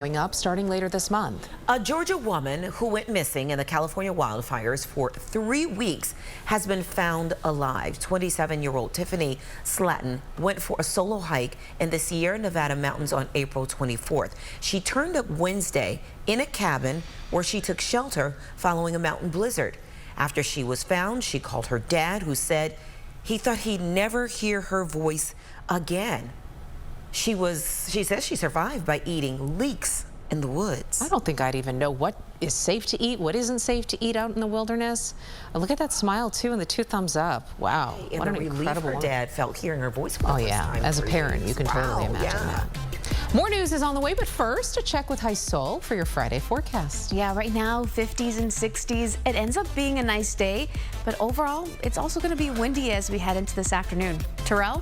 Going up starting later this month. A Georgia woman who went missing in the California wildfires for 3 weeks has been found alive. 27-year-old Tiffany Slatton went for a solo hike in the Sierra Nevada mountains on April 24th. She turned up Wednesday in a cabin where she took shelter following a mountain blizzard. After she was found, she called her dad, who said he thought he'd never hear her voice again. She says she survived by eating leeks in the woods. I don't think I'd even know what is safe to eat, what isn't safe to eat out in the wilderness. Look at that smile too, and the 2 thumbs up. Wow, And what an incredible her dad felt hearing her voice for Oh the first yeah, time. as a parent, you can totally imagine that. More news is on the way, but first, a check with High Sol for your Friday forecast. Yeah, right now, 50s and 60s. It ends up being a nice day, but overall, it's also going to be windy as we head into this afternoon. Terrell?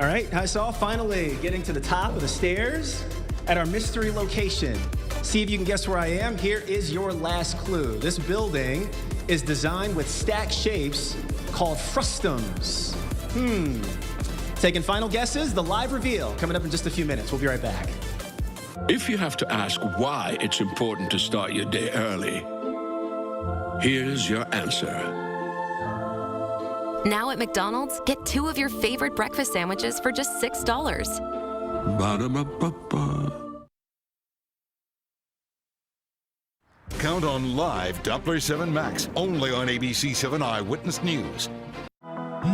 All right, Hi Sol, finally getting to the top of the stairs at our mystery location. See if you can guess where I am. Here is your last clue. This building is designed with stacked shapes called frustums. Taking final guesses, the live reveal coming up in just a few minutes. We'll be right back. If you have to ask why it's important to start your day early, here's your answer. Now at McDonald's, get 2 of your favorite breakfast sandwiches for just $6. Ba-da-ba-ba-ba. Count on live Doppler 7 Max, only on ABC 7 Eyewitness News.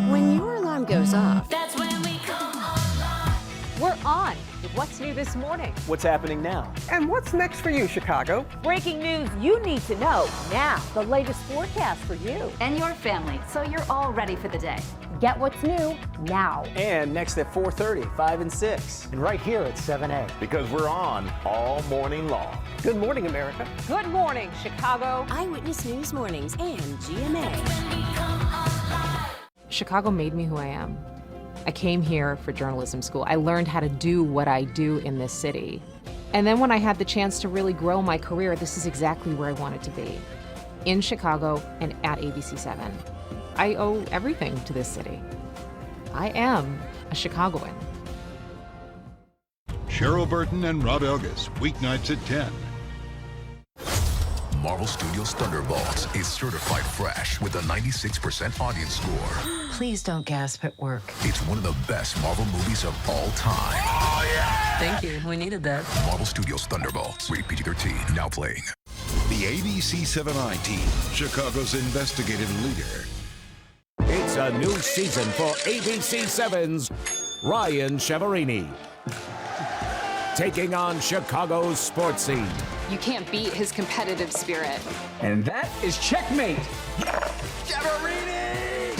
When your alarm goes off, That's when we come alive. We're on with what's new this morning. What's happening now? And what's next for you, Chicago? Breaking news you need to know now. The latest forecast for you And your family, so you're all ready for the day. Get what's new now. And next at 4:30, 5 and 6. And right here at 7A. Because we're on all morning long. Good morning, America. Good morning, Chicago. Eyewitness News Mornings and GMA. Chicago made me who I am. I came here for journalism school. I learned how to do what I do in this city. And then when I had the chance to really grow my career, this is exactly where I wanted to be. In Chicago and at ABC 7. I owe everything to this city. I am a Chicagoan. Cheryl Burton and Rob Elgas, weeknights at 10. Marvel Studios' Thunderbolts is certified fresh with a 96% audience score. Please don't gasp at work. It's one of the best Marvel movies of all time. Oh, yeah! Thank you. We needed that. Marvel Studios' Thunderbolts, rated PG-13, now playing. The ABC 7I team, Chicago's investigative leader. It's a new season for ABC 7's Ryan Chiaverini. Taking on Chicago's sports scene. You can't beat his competitive spirit. And that is checkmate. Chiaverini!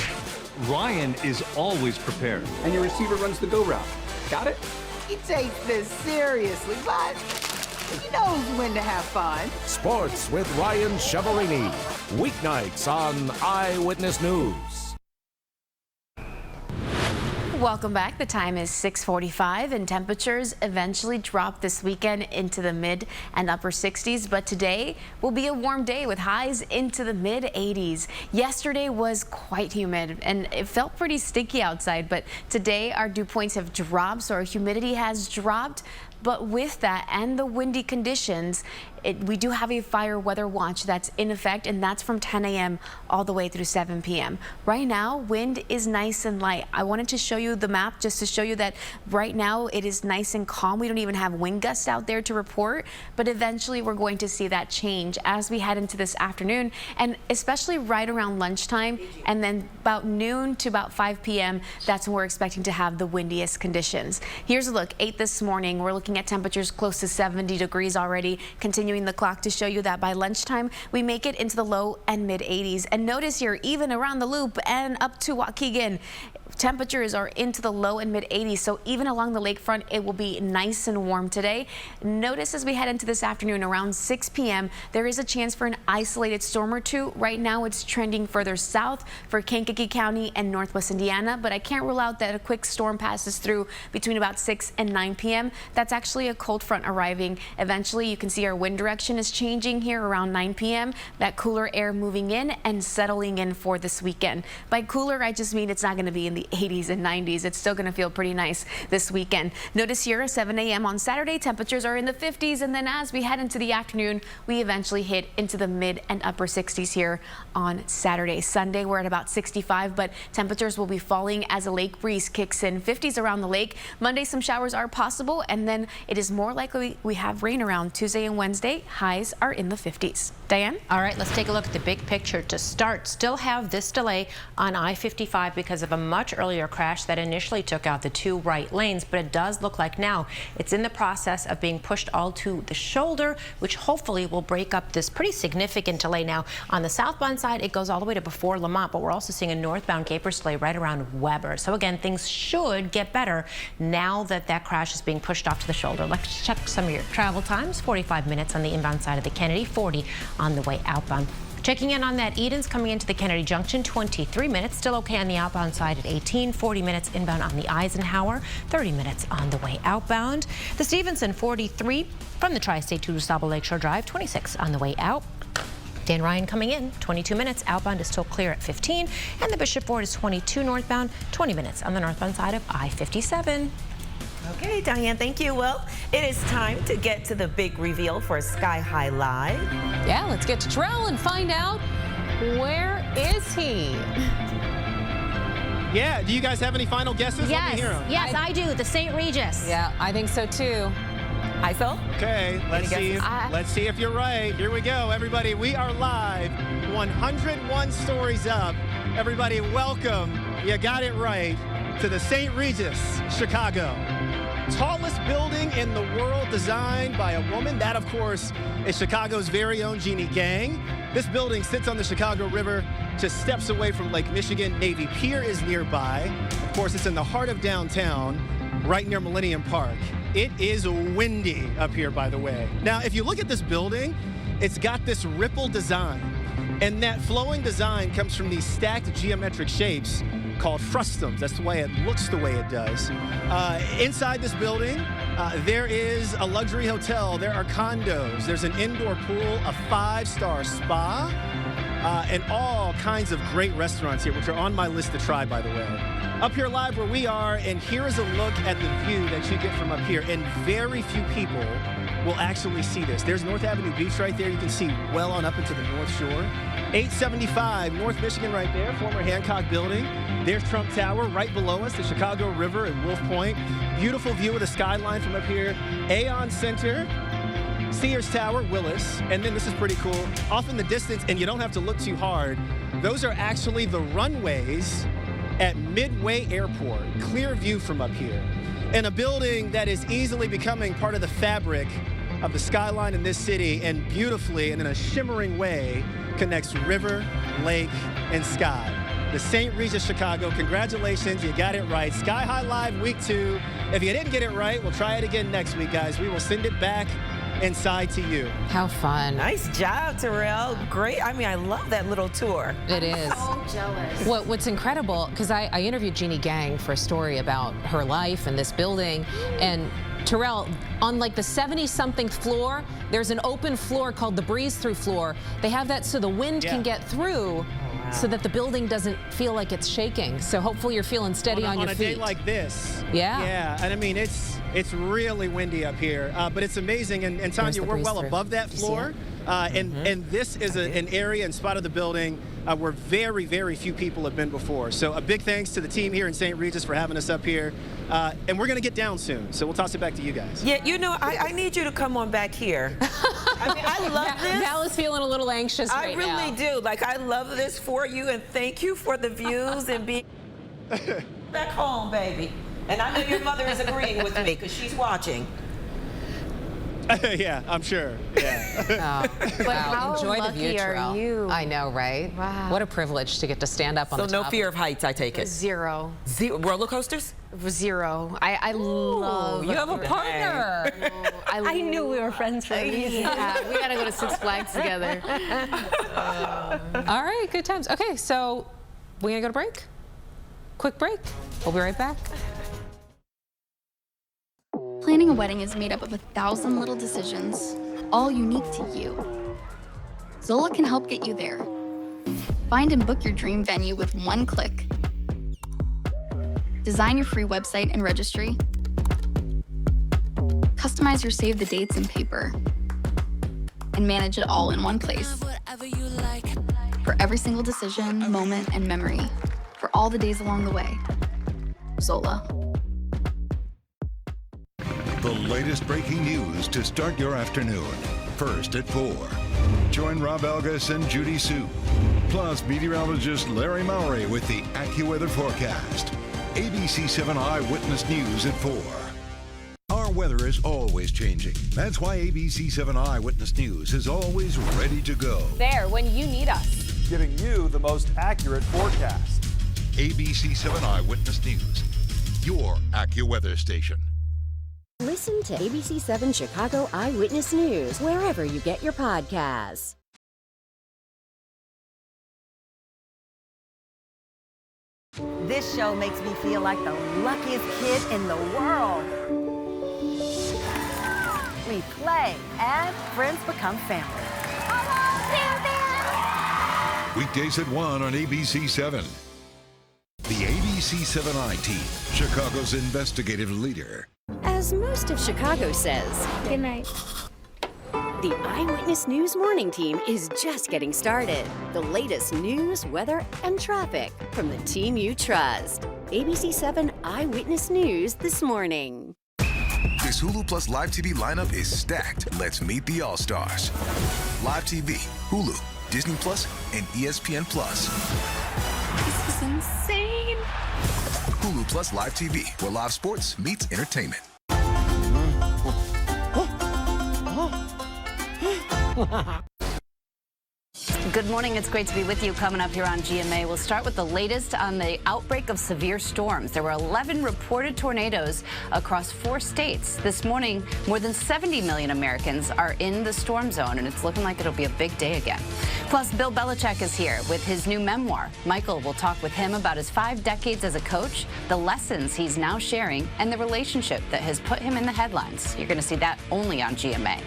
Ryan is always prepared. And your receiver runs the go route. Got it? He takes this seriously, but he knows when to have fun. Sports with Ryan Chiaverini. Weeknights on Eyewitness News. Welcome back. The time is 6:45 and temperatures eventually drop this weekend into the mid and upper 60s. But today will be a warm day with highs into the mid 80s. Yesterday was quite humid and it felt pretty sticky outside. But today our dew points have dropped, so our humidity has dropped. But with that and the windy conditions, we do have a fire weather watch that's in effect, and that's from 10 a.m. all the way through 7 p.m. Right now, wind is nice and light. I wanted to show you the map just to show you that right now it is nice and calm. We don't even have wind gusts out there to report, but eventually we're going to see that change as we head into this afternoon, and especially right around lunchtime, and then about noon to about 5 p.m. That's when we're expecting to have the windiest conditions. Here's a look. 8 this morning, we're looking at temperatures close to 70 degrees already. Continuing the clock to show you that by lunchtime we make it into the low and mid 80s. And notice here, even around the loop and up to Waukegan, temperatures are into the low and mid 80s. So even along the lakefront, it will be nice and warm today. Notice as we head into this afternoon around 6 p.m. there is a chance for an isolated storm or two. Right now it's trending further south for Kankakee County and Northwest Indiana, but I can't rule out that a quick storm passes through between about 6 and 9 p.m. That's actually a cold front arriving. Eventually you can see our wind direction is changing here around 9 p.m. That cooler air moving in and settling in for this weekend. By cooler, I just mean it's not going to be in the the 80s and 90s. It's still going to feel pretty nice this weekend. Notice here at 7 a.m. on Saturday, temperatures are in the 50s, and then as we head into the afternoon, we eventually hit into the mid and upper 60s here on Saturday. Sunday, we're at about 65, but temperatures will be falling as a lake breeze kicks in. 50s around the lake. Monday, some showers are possible, and then it is more likely we have rain around Tuesday and Wednesday. Highs are in the 50s. Diane? All right, let's take a look at the big picture to start. Still have this delay on I-55 because of a much earlier crash that initially took out the 2 right lanes, but it does look like now it's in the process of being pushed all to the shoulder, which hopefully will break up this pretty significant delay. Now, on the southbound side, it goes all the way to before Lamont, but we're also seeing a northbound Capers delay right around Weber. So again, things should get better now that that crash is being pushed off to the shoulder. Let's check some of your travel times. 45 minutes on the inbound side of the Kennedy, 40 on the way outbound. Checking in on that, Eden's coming into the Kennedy Junction, 23 minutes. Still okay on the outbound side at 18, 40 minutes inbound on the Eisenhower, 30 minutes on the way outbound. The Stevenson, 43 from the Tri-State to DuSable Lakeshore Drive, 26 on the way out. Dan Ryan coming in, 22 minutes. Outbound is still clear at 15. And the Bishop Ford is 22 northbound, 20 minutes on the northbound side of I-57. Okay, Diane, thank you. Well, it is time to get to the big reveal for Sky High Live. Yeah, let's get to Terrell and find out, where is he? Yeah, do you guys have any final guesses? Let me hear 'em. Yes, I do. The St. Regis. Yeah, I think so too. I felt? Okay, let's see if you're right. Here we go, everybody. We are live, 101 stories up. Everybody, welcome. You got it right to the St. Regis, Chicago. Tallest building in the world, designed by a woman. That, of course, is Chicago's very own Jeannie Gang. This building sits on the Chicago River, just steps away from Lake Michigan. Navy Pier is nearby. Of course, it's in the heart of downtown, right near Millennium Park. It is windy up here, by the way. Now, if you look at this building, it's got this ripple design. And that flowing design comes from these stacked geometric shapes called frustums. That's the way it looks the way it does. Inside this building, there is a luxury hotel. There are condos. There's an indoor pool, a 5-star spa, and all kinds of great restaurants here, which are on my list to try, by the way. Up here live where we are, and here is a look at the view that you get from up here, and very few people will actually see this. There's North Avenue Beach right there. You can see well on up into the North Shore. 875 North Michigan right there, former Hancock Building. There's Trump Tower right below us, the Chicago River and Wolf Point. Beautiful view of the skyline from up here. Aon Center, Sears Tower, Willis, and then this is pretty cool. Off in the distance, and you don't have to look too hard, those are actually the runways at Midway Airport. Clear view from up here. In a building that is easily becoming part of the fabric of the skyline in this city, and beautifully and in a shimmering way connects river, lake, and sky. The St. Regis Chicago, congratulations, you got it right. Sky High Live week 2. If you didn't get it right, we'll try it again next week, guys. We will send it back inside to you. How fun. Nice job, Terrell. Great. I mean, I love that little tour. It is. So jealous. What's incredible, because I interviewed Jeannie Gang for a story about her life and this building, and Terrell, on like the 70-something floor, there's an open floor called the breeze-through floor. They have that so the wind can get through, so that the building doesn't feel like it's shaking. So hopefully you're feeling steady on your feet. On a day like this. Yeah. Yeah, and I mean, it's really windy up here, but it's amazing. And Tanya, we're well above that floor. And this is an area and spot of the building where very, very few people have been before. So a big thanks to the team here in St. Regis for having us up here. And we're going to get down soon, so we'll toss it back to you guys. Yeah, you know, I need you to come on back here. I mean, I love this. Val is feeling a little anxious right now. I really do. Like, I love this for you, and thank you for the views and being back home, baby. And I know your mother is agreeing with me because she's watching. Yeah, I'm sure. Yeah. But how enjoy the lucky view, are you? I know, right? Wow. What a privilege to get to stand up on the top. So no fear of heights, I take it? Zero. Roller coasters? Zero. I love. You have a partner. I knew we were friends for a reason. Yeah, we gotta go to Six Flags together. All right, good times. Okay, so we're gonna go to break. Quick break. We'll be right back. Planning a wedding is made up of 1,000 little decisions, all unique to you. Zola can help get you there. Find and book your dream venue with one click. Design your free website and registry. Customize your save the dates and paper. And manage it all in one place. For every single decision, moment, and memory. For all the days along the way. Zola. The latest breaking news to start your afternoon. First at 4. Join Rob Algas and Judy Sue. Plus meteorologist Larry Mowry with the AccuWeather forecast. ABC 7 Eyewitness News at 4. Our weather is always changing. That's why ABC 7 Eyewitness News is always ready to go. There when you need us. Giving you the most accurate forecast. ABC 7 Eyewitness News, your AccuWeather station. Listen to ABC 7 Chicago Eyewitness News wherever you get your podcasts. This show makes me feel like the luckiest kid in the world. We play and friends become family. Weekdays at 1 on ABC 7. The ABC 7i team, Chicago's investigative leader. As most of Chicago says, good night. The Eyewitness News Morning Team is just getting started. The latest news, weather, and traffic from the team you trust. ABC 7 Eyewitness News this morning. This Hulu Plus Live TV lineup is stacked. Let's meet the All-Stars. Live TV, Hulu, Disney Plus, and ESPN Plus. This is insane. Hulu Plus Live TV, where live sports meets entertainment. Good morning. It's great to be with you. Coming up here on GMA, we'll start with the latest on the outbreak of severe storms. There were 11 reported tornadoes across 4 states. This morning, more than 70 million Americans are in the storm zone, and it's looking like it'll be a big day again. Plus, Bill Belichick is here with his new memoir. Michael will talk with him about his 5 decades as a coach, the lessons he's now sharing, and the relationship that has put him in the headlines. You're going to see that only on GMA.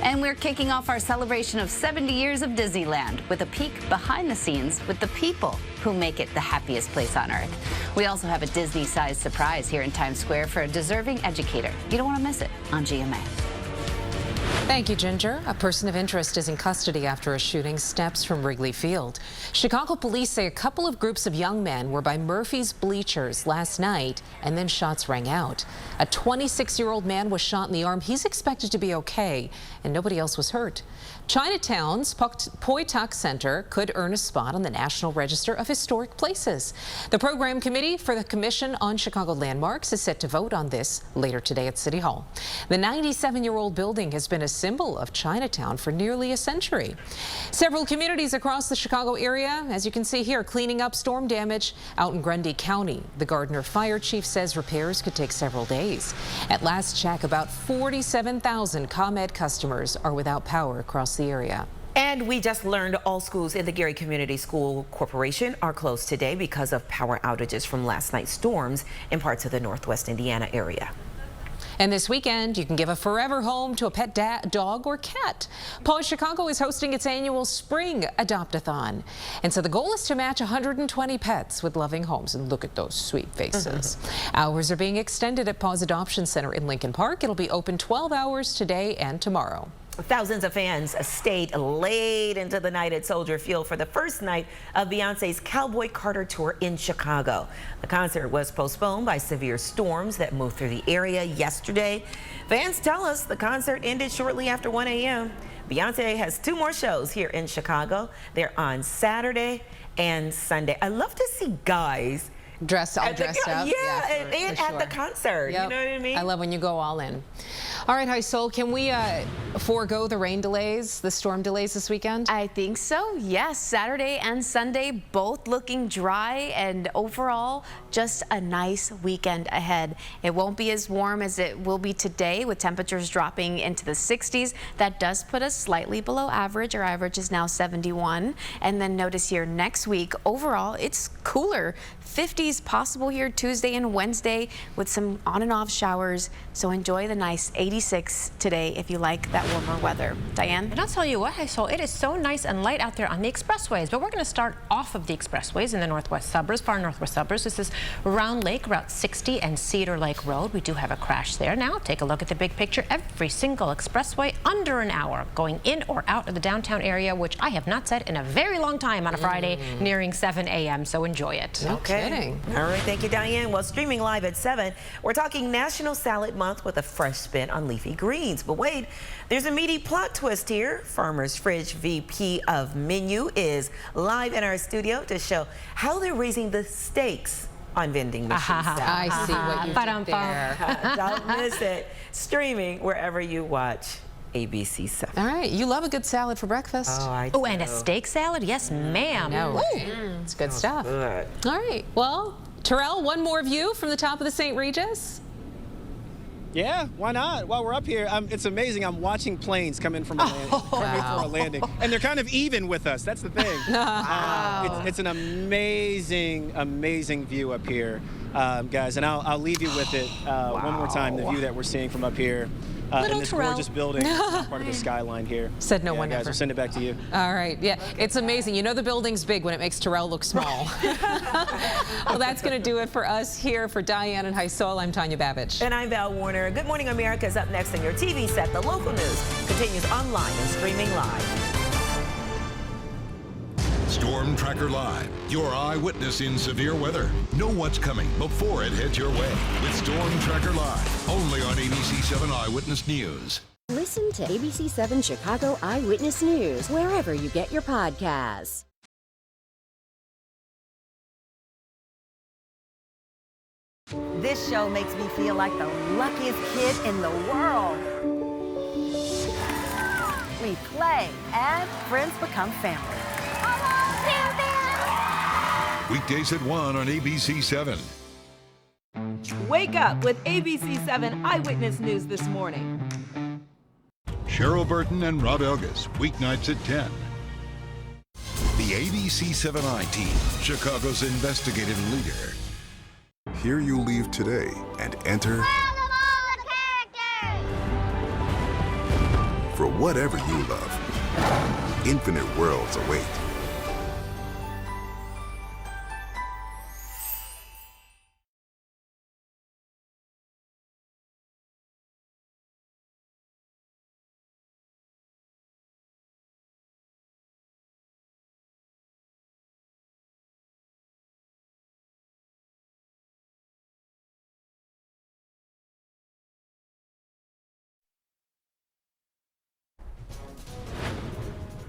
And we're kicking off our celebration of 70 years of Disneyland with a peek behind the scenes with the people who make it the happiest place on earth. We also have a Disney-sized surprise here in Times Square for a deserving educator. You don't want to miss it on GMA. Thank you, Ginger. A person of interest is in custody after a shooting steps from Wrigley Field. Chicago police say a couple of groups of young men were by Murphy's bleachers last night, and then shots rang out. A 26-year-old man was shot in the arm. He's expected to be okay, and nobody else was hurt. Chinatown's Poi Tak Center could earn a spot on the National Register of Historic Places. The program committee for the Commission on Chicago Landmarks is set to vote on this later today at City Hall. The 97-year-old building has been a symbol of Chinatown for nearly a century. Several communities across the Chicago area, as you can see here, cleaning up storm damage out in Grundy County. The Gardner fire chief says repairs could take several days. At last check, about 47,000 ComEd customers are without power across the area. And we just learned all schools in the Gary Community School Corporation are closed today because of power outages from last night's storms in parts of the Northwest Indiana area. And this weekend, you can give a forever home to a pet dog or cat. Paws Chicago is hosting its annual Spring Adopt-a-thon. And so the goal is to match 120 pets with loving homes. And look at those sweet faces. Hours are being extended at Paws Adoption Center in Lincoln Park. It'll be open 12 hours today and tomorrow. Thousands of fans stayed late into the night at Soldier Field for the first night of Beyonce's Cowboy Carter tour in Chicago. The concert was postponed by severe storms that moved through the area yesterday. Fans tell us the concert ended shortly after 1 a.m. Beyonce has 2 more shows here in Chicago. They're on Saturday and Sunday. I love to see guys dressed up. Yeah, and at the concert. Yep. You know what I mean? I love when you go all in. All right, High Soul, can we forego the rain delays, the storm delays this weekend? I think so, yes. Saturday and Sunday both looking dry, and overall just a nice weekend ahead. It won't be as warm as it will be today, with temperatures dropping into the 60s. That does put us slightly below average. Our average is now 71. And then notice here next week, overall it's cooler. 50s possible here Tuesday and Wednesday with some on and off showers. So enjoy the nice 80 86 today if you like that warmer weather. Diane? And I'll tell you what, it is so nice and light out there on the expressways, but we're going to start off of the expressways in the northwest suburbs, far northwest suburbs. This is Round Lake, Route 60 and Cedar Lake Road. We do have a crash there. Now take a look at the big picture. Every single expressway under an hour going in or out of the downtown area, which I have not said in a very long time on a Friday nearing 7 a.m. So enjoy it. No kidding. All right, thank you, Diane. Well, streaming live at 7, we're talking National Salad Month with a fresh spin on leafy greens. But wait, there's a meaty plot twist here. Farmer's Fridge VP of Menu is live in our studio to show how they're raising the stakes on vending machines. I see what you did there. Don't miss it. Streaming wherever you watch ABC 7. All right, you love a good salad for breakfast. Oh, and a steak salad? Yes, ma'am. No, it's good stuff. Good. All right, well, Terrell, one more view from the top of the St. Regis. Yeah, why not? While we're up here, it's amazing. I'm watching planes come in from a landing, and they're kind of even with us. That's the thing. It's an amazing, amazing view up here, guys. And I'll leave you with it one more time. The view that we're seeing from up here in this gorgeous building, part of the skyline here. Said no one guys, ever. I'll send it back to you. All right, yeah, it's amazing. You know the building's big when it makes Terrell look small. Well, that's going to do it for us here. For Diane and Hysol, I'm Tanya Babich. And I'm Val Warner. Good Morning America is up next on your TV set. The local news continues online and streaming live. Storm Tracker Live, your eyewitness in severe weather. Know what's coming before it heads your way with Storm Tracker Live, only on ABC 7 Eyewitness News. Listen to ABC 7 Chicago Eyewitness News wherever you get your podcasts. This show makes me feel like the luckiest kid in the world. We play and friends become family. Weekdays at 1 on ABC 7. Wake up with ABC 7 Eyewitness News this morning. Cheryl Burton and Rob Elgas, weeknights at 10. The ABC 7i team, Chicago's investigative leader. Here you leave today and enter for whatever you love. Infinite worlds await.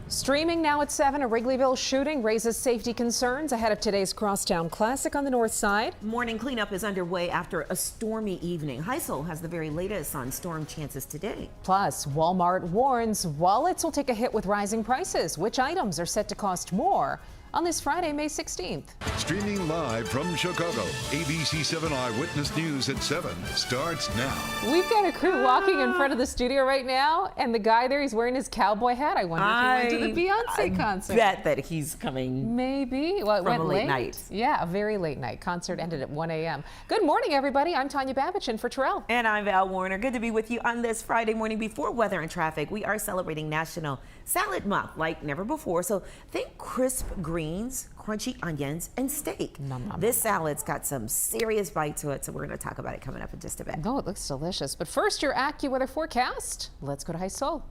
Streaming now at 7, a Wrigleyville shooting raises safety concerns ahead of today's Crosstown Classic on the north side. Morning cleanup is underway after a stormy evening. Hysol has the very latest on storm chances today. Plus, Walmart warns wallets will take a hit with rising prices. Which items are set to cost more? On this Friday, May 16th. Streaming live from Chicago, ABC 7 Eyewitness News at 7 starts now. We've got a crew walking in front of the studio right now, and the guy there, he's wearing his cowboy hat. I wonder if he went to the Beyonce concert. I bet that he's coming. Maybe. Well, it went a late night. Yeah, a very late night. Concert ended at 1 a.m. Good morning, everybody. I'm Tanya Babich in for Terrell. And I'm Val Warner. Good to be with you on this Friday morning. Before weather and traffic, we are celebrating National Salad Month like never before. So think crisp greens, crunchy onions, and steak. This salad's got some serious bite to it, so we're going to talk about it coming up in just a bit. Oh, it looks delicious. But first, your AccuWeather forecast. Let's go to Hysol.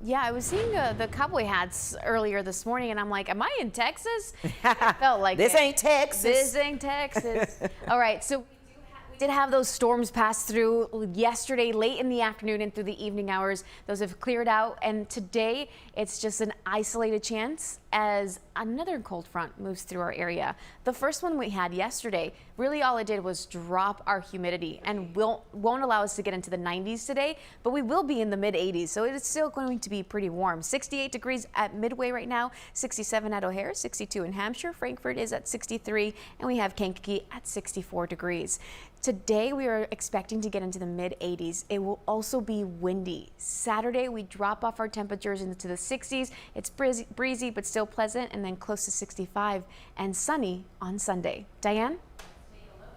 Yeah, I was seeing the cowboy hats earlier this morning, and I'm like, am I in Texas? I felt like this ain't Texas. This ain't Texas. All right, so we did have those storms pass through yesterday, late in the afternoon and through the evening hours. Those have cleared out, and today it's just an isolated chance as another cold front moves through our area. The first one we had yesterday, really all it did was drop our humidity and won't allow us to get into the 90s today, but we will be in the mid 80s, so it's still going to be pretty warm. 68 degrees at Midway right now, 67 at O'Hare, 62 in Hampshire, Frankfort is at 63, and we have Kankakee at 64 degrees. Today we are expecting to get into the mid 80s. It will also be windy. Saturday we drop off our temperatures into the 60s. It's breezy but still pleasant, and then close to 65 and sunny on Sunday. Diane?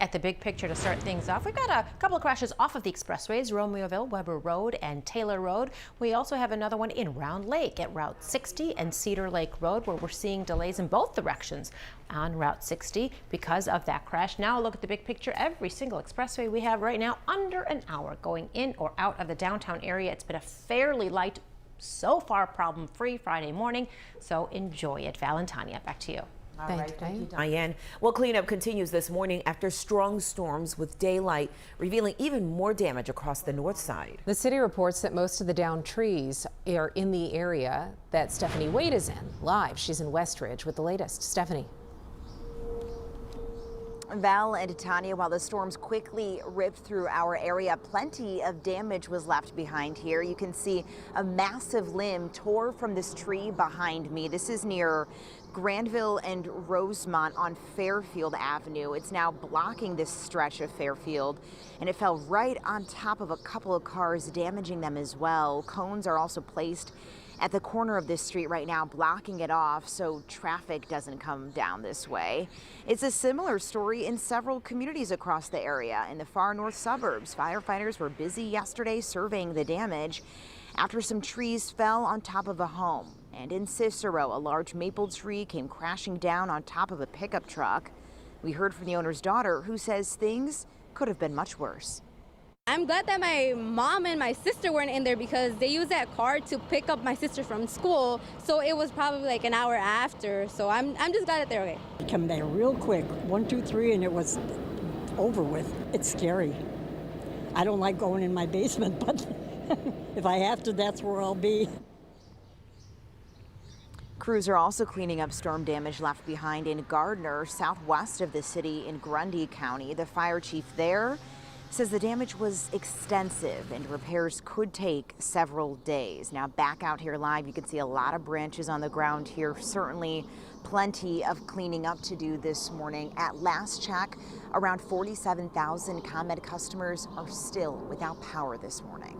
at the big picture to start things off. We've got a couple of crashes off of the expressways, Romeoville, Weber Road, and Taylor Road. We also have another one in Round Lake at Route 60 and Cedar Lake Road, where we're seeing delays in both directions on Route 60 because of that crash. Now look at the big picture. Every single expressway we have right now under an hour going in or out of the downtown area. It's been a fairly light, so far problem-free Friday morning, so enjoy it. Valentania, back to you. Thank you, Diane. Well, cleanup continues this morning after strong storms with daylight revealing even more damage across the north side. The city reports that most of the downed trees are in the area that Stephanie Wade is in. Live, she's in Westridge with the latest. Stephanie. Val and Tanya, while the storms quickly ripped through our area, plenty of damage was left behind here. You can see a massive limb tore from this tree behind me. This is near Granville and Rosemont on Fairfield Avenue. It's now blocking this stretch of Fairfield, and it fell right on top of a couple of cars, damaging them as well. Cones are also placed at the corner of this street right now, blocking it off so traffic doesn't come down this way. It's a similar story in several communities across the area. In the far north suburbs, firefighters were busy yesterday surveying the damage after some trees fell on top of a home. And in Cicero, a large maple tree came crashing down on top of a pickup truck. We heard from the owner's daughter, who says things could have been much worse. I'm glad that my mom and my sister weren't in there because they used that car to pick up my sister from school. So it was probably like an hour after. So I'm just glad that they're okay. It came there real quick, 1, 2, 3, and it was over with. It's scary. I don't like going in my basement, but if I have to, that's where I'll be. Crews are also cleaning up storm damage left behind in Gardner, southwest of the city in Grundy County. The fire chief there says the damage was extensive and repairs could take several days. Now back out here live, you can see a lot of branches on the ground here. Certainly plenty of cleaning up to do this morning. At last check, around 47,000 ComEd customers are still without power this morning.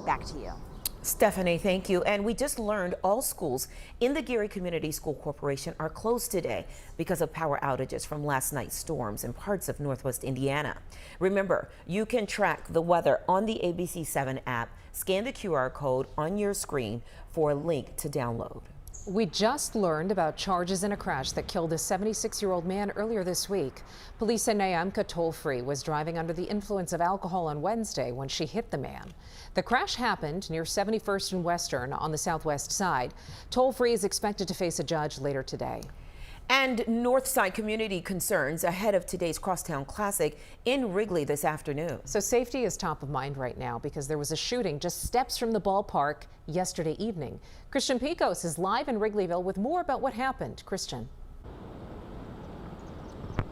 Back to you. Stephanie, thank you. And we just learned all schools in the Gary Community School Corporation are closed today because of power outages from last night's storms in parts of Northwest Indiana. Remember, you can track the weather on the ABC7 app. Scan the QR code on your screen for a link to download. We just learned about charges in a crash that killed a 76-year-old man earlier this week. Police say Nyamka Toll-Free was driving under the influence of alcohol on Wednesday when she hit the man. The crash happened near 71st and Western on the southwest side. Toll-Free is expected to face a judge later today. And Northside community concerns ahead of today's Crosstown Classic in Wrigley this afternoon. So safety is top of mind right now because there was a shooting just steps from the ballpark yesterday evening. Christian Picos is live in Wrigleyville with more about what happened. Christian.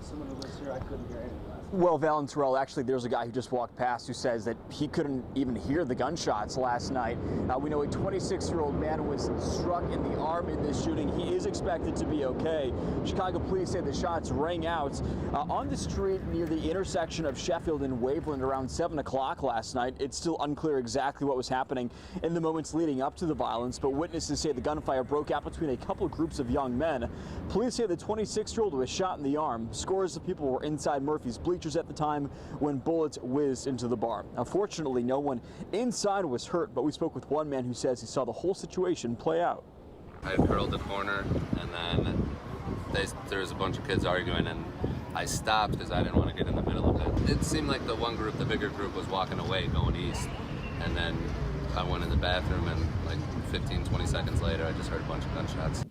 Someone who lives here, I couldn't hear anything. Well, Val and Terrell, actually, there's a guy who just walked past who says that he couldn't even hear the gunshots last night. We know a 26-year-old man was struck in the arm in this shooting. He is expected to be okay. Chicago police say the shots rang out on the street near the intersection of Sheffield and Waveland around 7 o'clock last night. It's still unclear exactly what was happening in the moments leading up to the violence, but witnesses say the gunfire broke out between a couple groups of young men. Police say the 26-year-old was shot in the arm. Scores of people were inside Murphy's bleachers at the time when bullets whizzed into the bar. Unfortunately, no one inside was hurt, but we spoke with one man who says he saw the whole situation play out. I hurled the corner, and then there was a bunch of kids arguing, and I stopped because I didn't want to get in the middle of it. It seemed like the one group, the bigger group, was walking away, going east, and then I went in the bathroom, and like 15, 20 seconds later, I just heard a bunch of gunshots.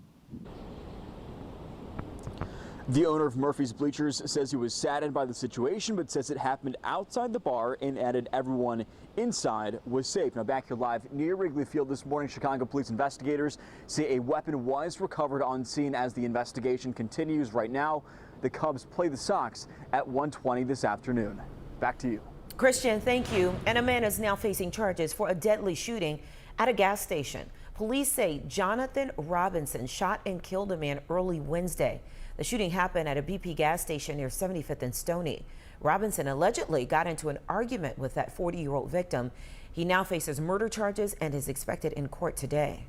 The owner of Murphy's Bleachers says he was saddened by the situation, but says it happened outside the bar and added everyone inside was safe. Now back here live near Wrigley Field this morning, Chicago police investigators say a weapon was recovered on scene as the investigation continues. Right now, the Cubs play the Sox at 1:20 this afternoon. Back to you. Christian, thank you. And a man is now facing charges for a deadly shooting at a gas station. Police say Jonathan Robinson shot and killed a man early Wednesday. The shooting happened at a BP gas station near 75th and Stony. Robinson allegedly got into an argument with that 40-year-old victim. He now faces murder charges and is expected in court today.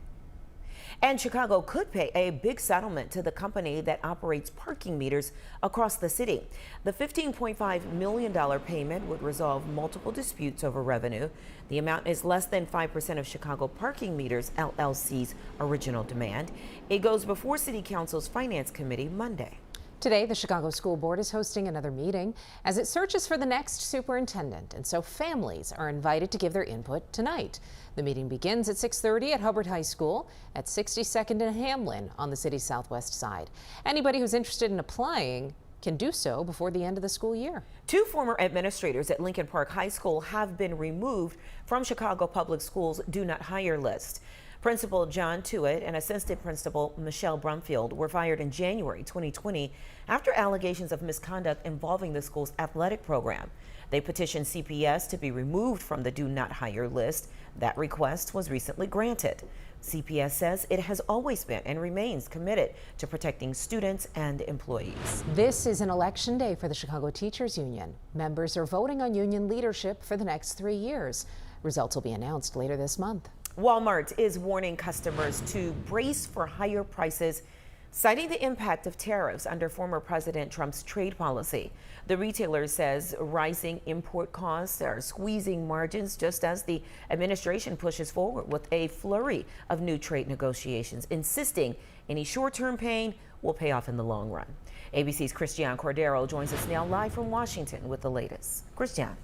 And Chicago could pay a big settlement to the company that operates parking meters across the city. The $15.5 million payment would resolve multiple disputes over revenue. The amount is less than 5% of Chicago Parking Meters LLC's original demand. It goes before City Council's Finance Committee Monday. Today, the Chicago School Board is hosting another meeting as it searches for the next superintendent, and so families are invited to give their input tonight. The meeting begins at 6:30 at Hubbard High School at 62nd and Hamlin on the city's southwest side. Anybody who's interested in applying can do so before the end of the school year. 2 former administrators at Lincoln Park High School have been removed from Chicago Public Schools' do not hire list. Principal John Tewitt and Assistant Principal Michelle Brumfield were fired in January 2020 after allegations of misconduct involving the school's athletic program. They petitioned CPS to be removed from the do not hire list. That request was recently granted. CPS says it has always been and remains committed to protecting students and employees. This is an election day for the Chicago Teachers Union. Members are voting on union leadership for the next 3 years. Results will be announced later this month. Walmart is warning customers to brace for higher prices, citing the impact of tariffs under former President Trump's trade policy. The retailer says rising import costs are squeezing margins just as the administration pushes forward with a flurry of new trade negotiations, insisting any short-term pain will pay off in the long run. ABC's Christian Cordero joins us now live from Washington with the latest. Christian.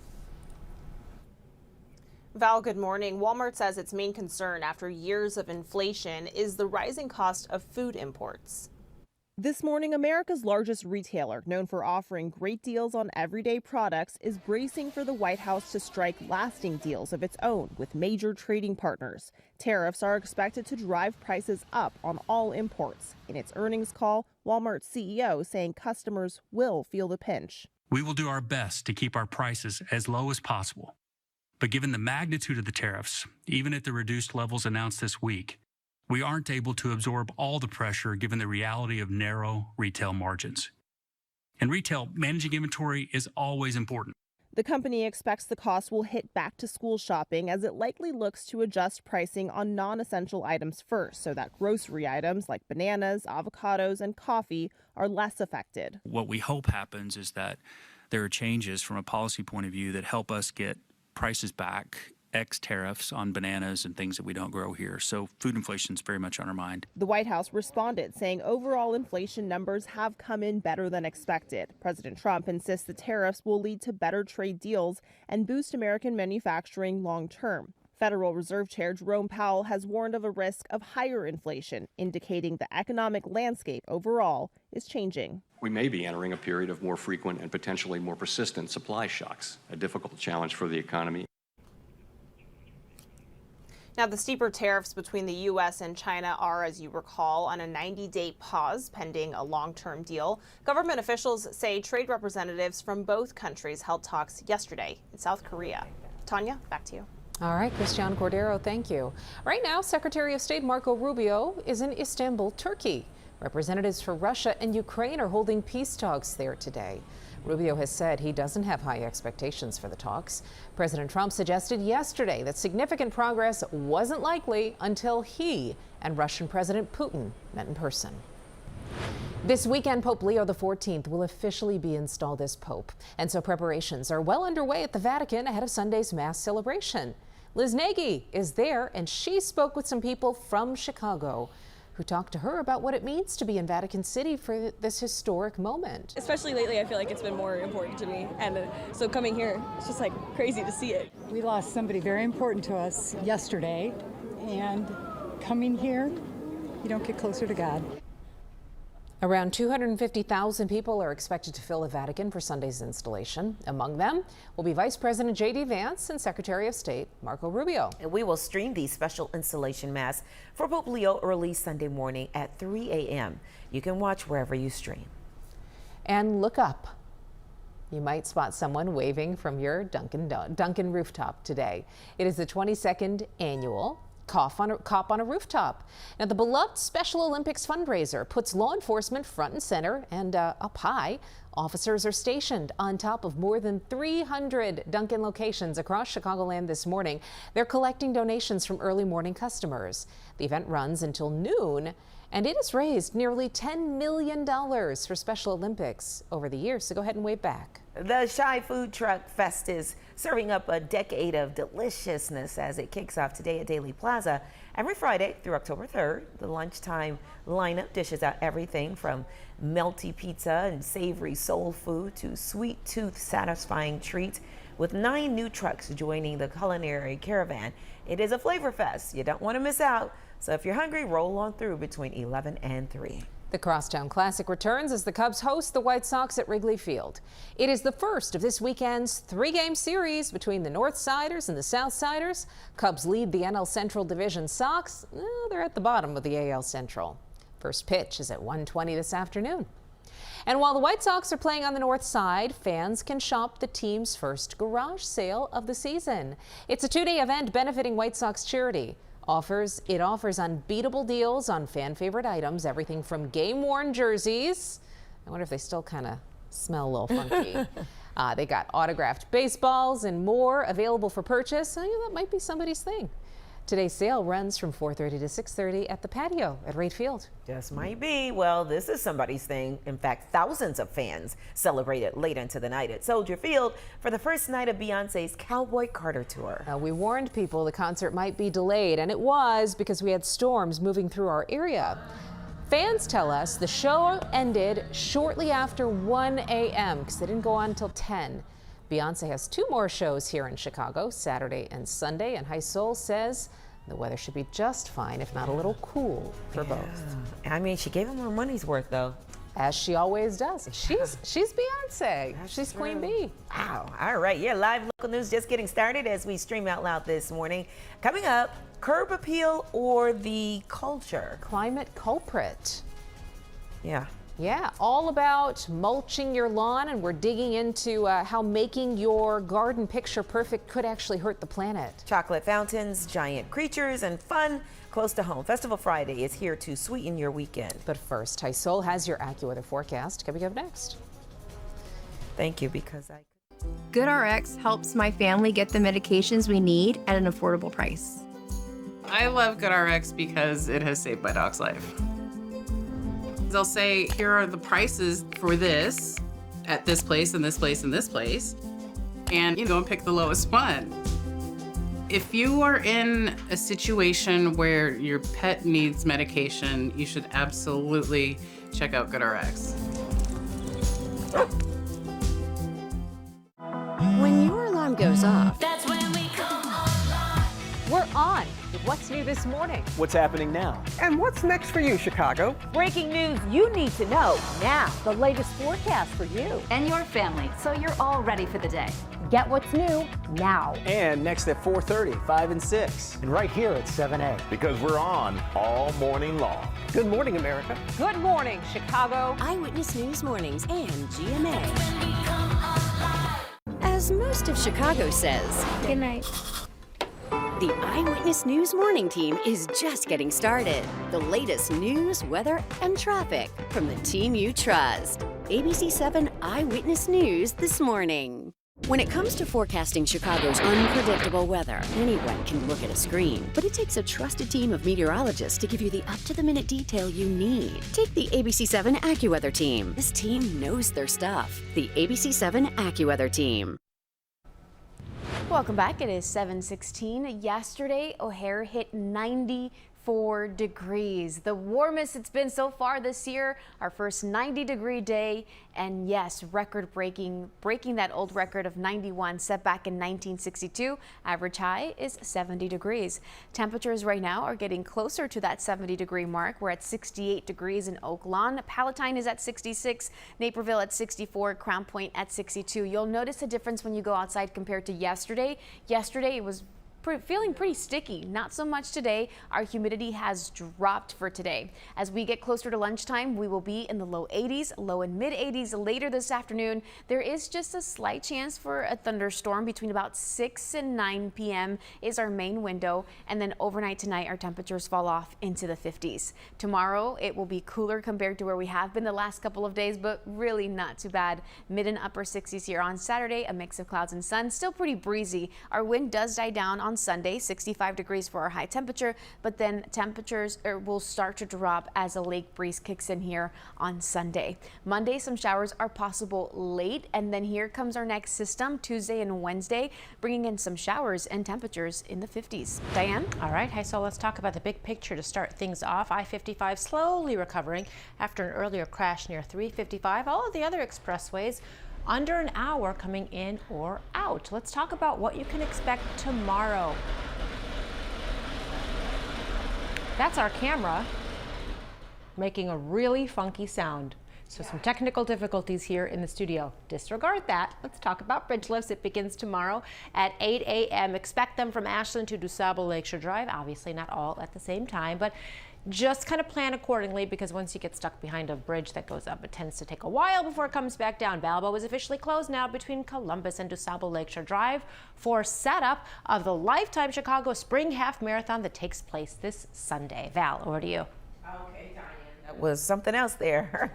Val, good morning. Walmart says its main concern after years of inflation is the rising cost of food imports. This morning, America's largest retailer, known for offering great deals on everyday products, is bracing for the White House to strike lasting deals of its own with major trading partners. Tariffs are expected to drive prices up on all imports. In its earnings call, Walmart's CEO saying customers will feel the pinch. We will do our best to keep our prices as low as possible. But given the magnitude of the tariffs, even at the reduced levels announced this week, we aren't able to absorb all the pressure given the reality of narrow retail margins. In retail, managing inventory is always important. The company expects the cost will hit back to school shopping as it likely looks to adjust pricing on non-essential items first so that grocery items like bananas, avocados, and coffee are less affected. What we hope happens is that there are changes from a policy point of view that help us get prices back, ex tariffs on bananas and things that we don't grow here. So food inflation is very much on our mind. The White House responded, saying overall inflation numbers have come in better than expected. President Trump insists the tariffs will lead to better trade deals and boost American manufacturing long term. Federal Reserve Chair Jerome Powell has warned of a risk of higher inflation, indicating the economic landscape overall is changing. We may be entering a period of more frequent and potentially more persistent supply shocks, a difficult challenge for the economy. Now, the steeper tariffs between the U.S. and China are, as you recall, on a 90-day pause pending a long-term deal. Government officials say trade representatives from both countries held talks yesterday in South Korea. Tanya, back to you. All right, Christian Cordero, thank you. Right now, Secretary of State Marco Rubio is in Istanbul, Turkey. Representatives for Russia and Ukraine are holding peace talks there today. Rubio has said he doesn't have high expectations for the talks. President Trump suggested yesterday that significant progress wasn't likely until he and Russian President Putin met in person. This weekend, Pope Leo XIV will officially be installed as Pope, and so preparations are well underway at the Vatican ahead of Sunday's Mass celebration. Liz Nagy is there, and she spoke with some people from Chicago who talked to her about what it means to be in Vatican City for this historic moment. Especially lately, I feel like it's been more important to me, and so coming here, it's just like crazy to see it. We lost somebody very important to us yesterday, and coming here, you don't get closer to God. Around 250,000 people are expected to fill the Vatican for Sunday's installation. Among them will be Vice President J.D. Vance and Secretary of State Marco Rubio. And we will stream the special installation mass for Pope Leo early Sunday morning at 3 a.m. You can watch wherever you stream. And look up. You might spot someone waving from your Dunkin' rooftop today. It is the 22nd annual Cop on a Rooftop. Now, the beloved Special Olympics fundraiser puts law enforcement front and center and up high Officers are stationed on top of more than 300 Dunkin' locations across Chicagoland this morning. They're collecting donations from early morning customers. The event runs until noon, and it has raised nearly $10 million for Special Olympics over the years. So go ahead and wave back. The Shy Food Truck Fest is serving up a decade of deliciousness as it kicks off today at Daily Plaza. Every Friday through October 3rd, the lunchtime lineup dishes out everything from melty pizza and savory soul food to sweet tooth satisfying treats, with 9 new trucks joining the culinary caravan. It is a flavor fest. You don't want to miss out. So if you're hungry, roll on through between 11 and 3. The Crosstown Classic returns as the Cubs host the White Sox at Wrigley Field. It is the first of this weekend's 3-game series between the Northsiders and the Southsiders. Cubs lead the NL Central Division. Sox, they're at the bottom of the AL Central. First pitch is at 1:20 this afternoon. And while the White Sox are playing on the north side, fans can shop the team's first garage sale of the season. It's a 2-day event benefiting White Sox charity. It offers unbeatable deals on fan favorite items, everything from game-worn jerseys. I wonder if they still kind of smell a little funky. They got autographed baseballs and more available for purchase. That might be somebody's thing. Today's sale runs from 4:30 to 6:30 at the patio at Wright Field. Just might be. Well, this is somebody's thing. In fact, thousands of fans celebrated late into the night at Soldier Field for the first night of Beyonce's Cowboy Carter tour. We warned people the concert might be delayed, and it was because we had storms moving through our area. Fans tell us the show ended shortly after 1 a.m. because they didn't go on until 10. Beyonce has 2 more shows here in Chicago, Saturday and Sunday, and High Soul says the weather should be just fine, if not a little cool for both. I mean, she gave him her money's worth, though. As she always does. She's Beyonce. She's true. Queen Bee. Wow. All right. Yeah, live local news just getting started as we stream out loud this morning. Coming up, curb appeal or the culture? Climate culprit. Yeah, all about mulching your lawn, and we're digging into how making your garden picture perfect could actually hurt the planet. Chocolate fountains, giant creatures, and fun close to home. Festival Friday is here to sweeten your weekend. But first, High Soul has your AccuWeather forecast. Coming up next. Thank you, because GoodRx helps my family get the medications we need at an affordable price. I love GoodRx because it has saved my dog's life. They'll say, here are the prices for this at this place and this place and this place, and you go and pick the lowest one. If you are in a situation where your pet needs medication, you should absolutely check out GoodRx. When your alarm goes off, that's when we come alive. We're on with what's new this morning. What's happening now? And what's next for you, Chicago? Breaking news you need to know now. The latest forecast for you and your family, so you're all ready for the day. Get what's new now. And next at 4:30, 5 and 6. And right here at 7A. Because we're on all morning long. Good morning, America. Good morning, Chicago. Eyewitness News Mornings and GMA. As most of Chicago says, good night. The Eyewitness News Morning Team is just getting started. The latest news, weather, and traffic from the team you trust. ABC 7 Eyewitness News this morning. When it comes to forecasting Chicago's unpredictable weather, anyone can look at a screen, but it takes a trusted team of meteorologists to give you the up-to-the-minute detail you need. Take the ABC 7 AccuWeather Team. This team knows their stuff. The ABC 7 AccuWeather Team. Welcome back. It is 7:16. Yesterday, O'Hare hit 94 degrees. The warmest it's been so far this year. Our first 90-degree day. And yes, breaking that old record of 91 set back in 1962. Average high is 70 degrees. Temperatures right now are getting closer to that 70-degree mark. We're at 68 degrees in Oak Lawn. Palatine is at 66, Naperville at 64, Crown Point at 62. You'll notice a difference when you go outside compared to yesterday. Yesterday it was feeling pretty sticky. Not so much today. Our humidity has dropped for today. As we get closer to lunchtime, we will be in the low 80s, low and mid 80s later this afternoon. There is just a slight chance for a thunderstorm between about 6 and 9 p.m. is our main window. And then overnight tonight, our temperatures fall off into the 50s. Tomorrow, it will be cooler compared to where we have been the last couple of days, but really not too bad. Mid and upper 60s here on Saturday, a mix of clouds and sun. Still pretty breezy. Our wind does die down on Sunday, 65 degrees for our high temperature, but then temperatures will start to drop as a lake breeze kicks in here on Sunday. Monday, some showers are possible late, and then here comes our next system, Tuesday and Wednesday, bringing in some showers and temperatures in the 50s. Diane? All right, hi, so let's talk about the big picture to start things off. I-55 slowly recovering after an earlier crash near 355. All of the other expressways under an hour coming in or out. Let's talk about what you can expect tomorrow. That's our camera making a really funky sound. So some technical difficulties here in the studio. Disregard that. Let's talk about bridge lifts. It begins tomorrow at 8 a.m. Expect them from Ashland to DuSable Lakeshore Drive. Obviously not all at the same time, but just kind of plan accordingly, because once you get stuck behind a bridge that goes up, it tends to take a while before it comes back down. Balboa is officially closed now between Columbus and DuSable Lakeshore Drive for setup of the Lifetime Chicago Spring Half Marathon that takes place this Sunday. Val, over to you. Okay, Diane. That was something else there.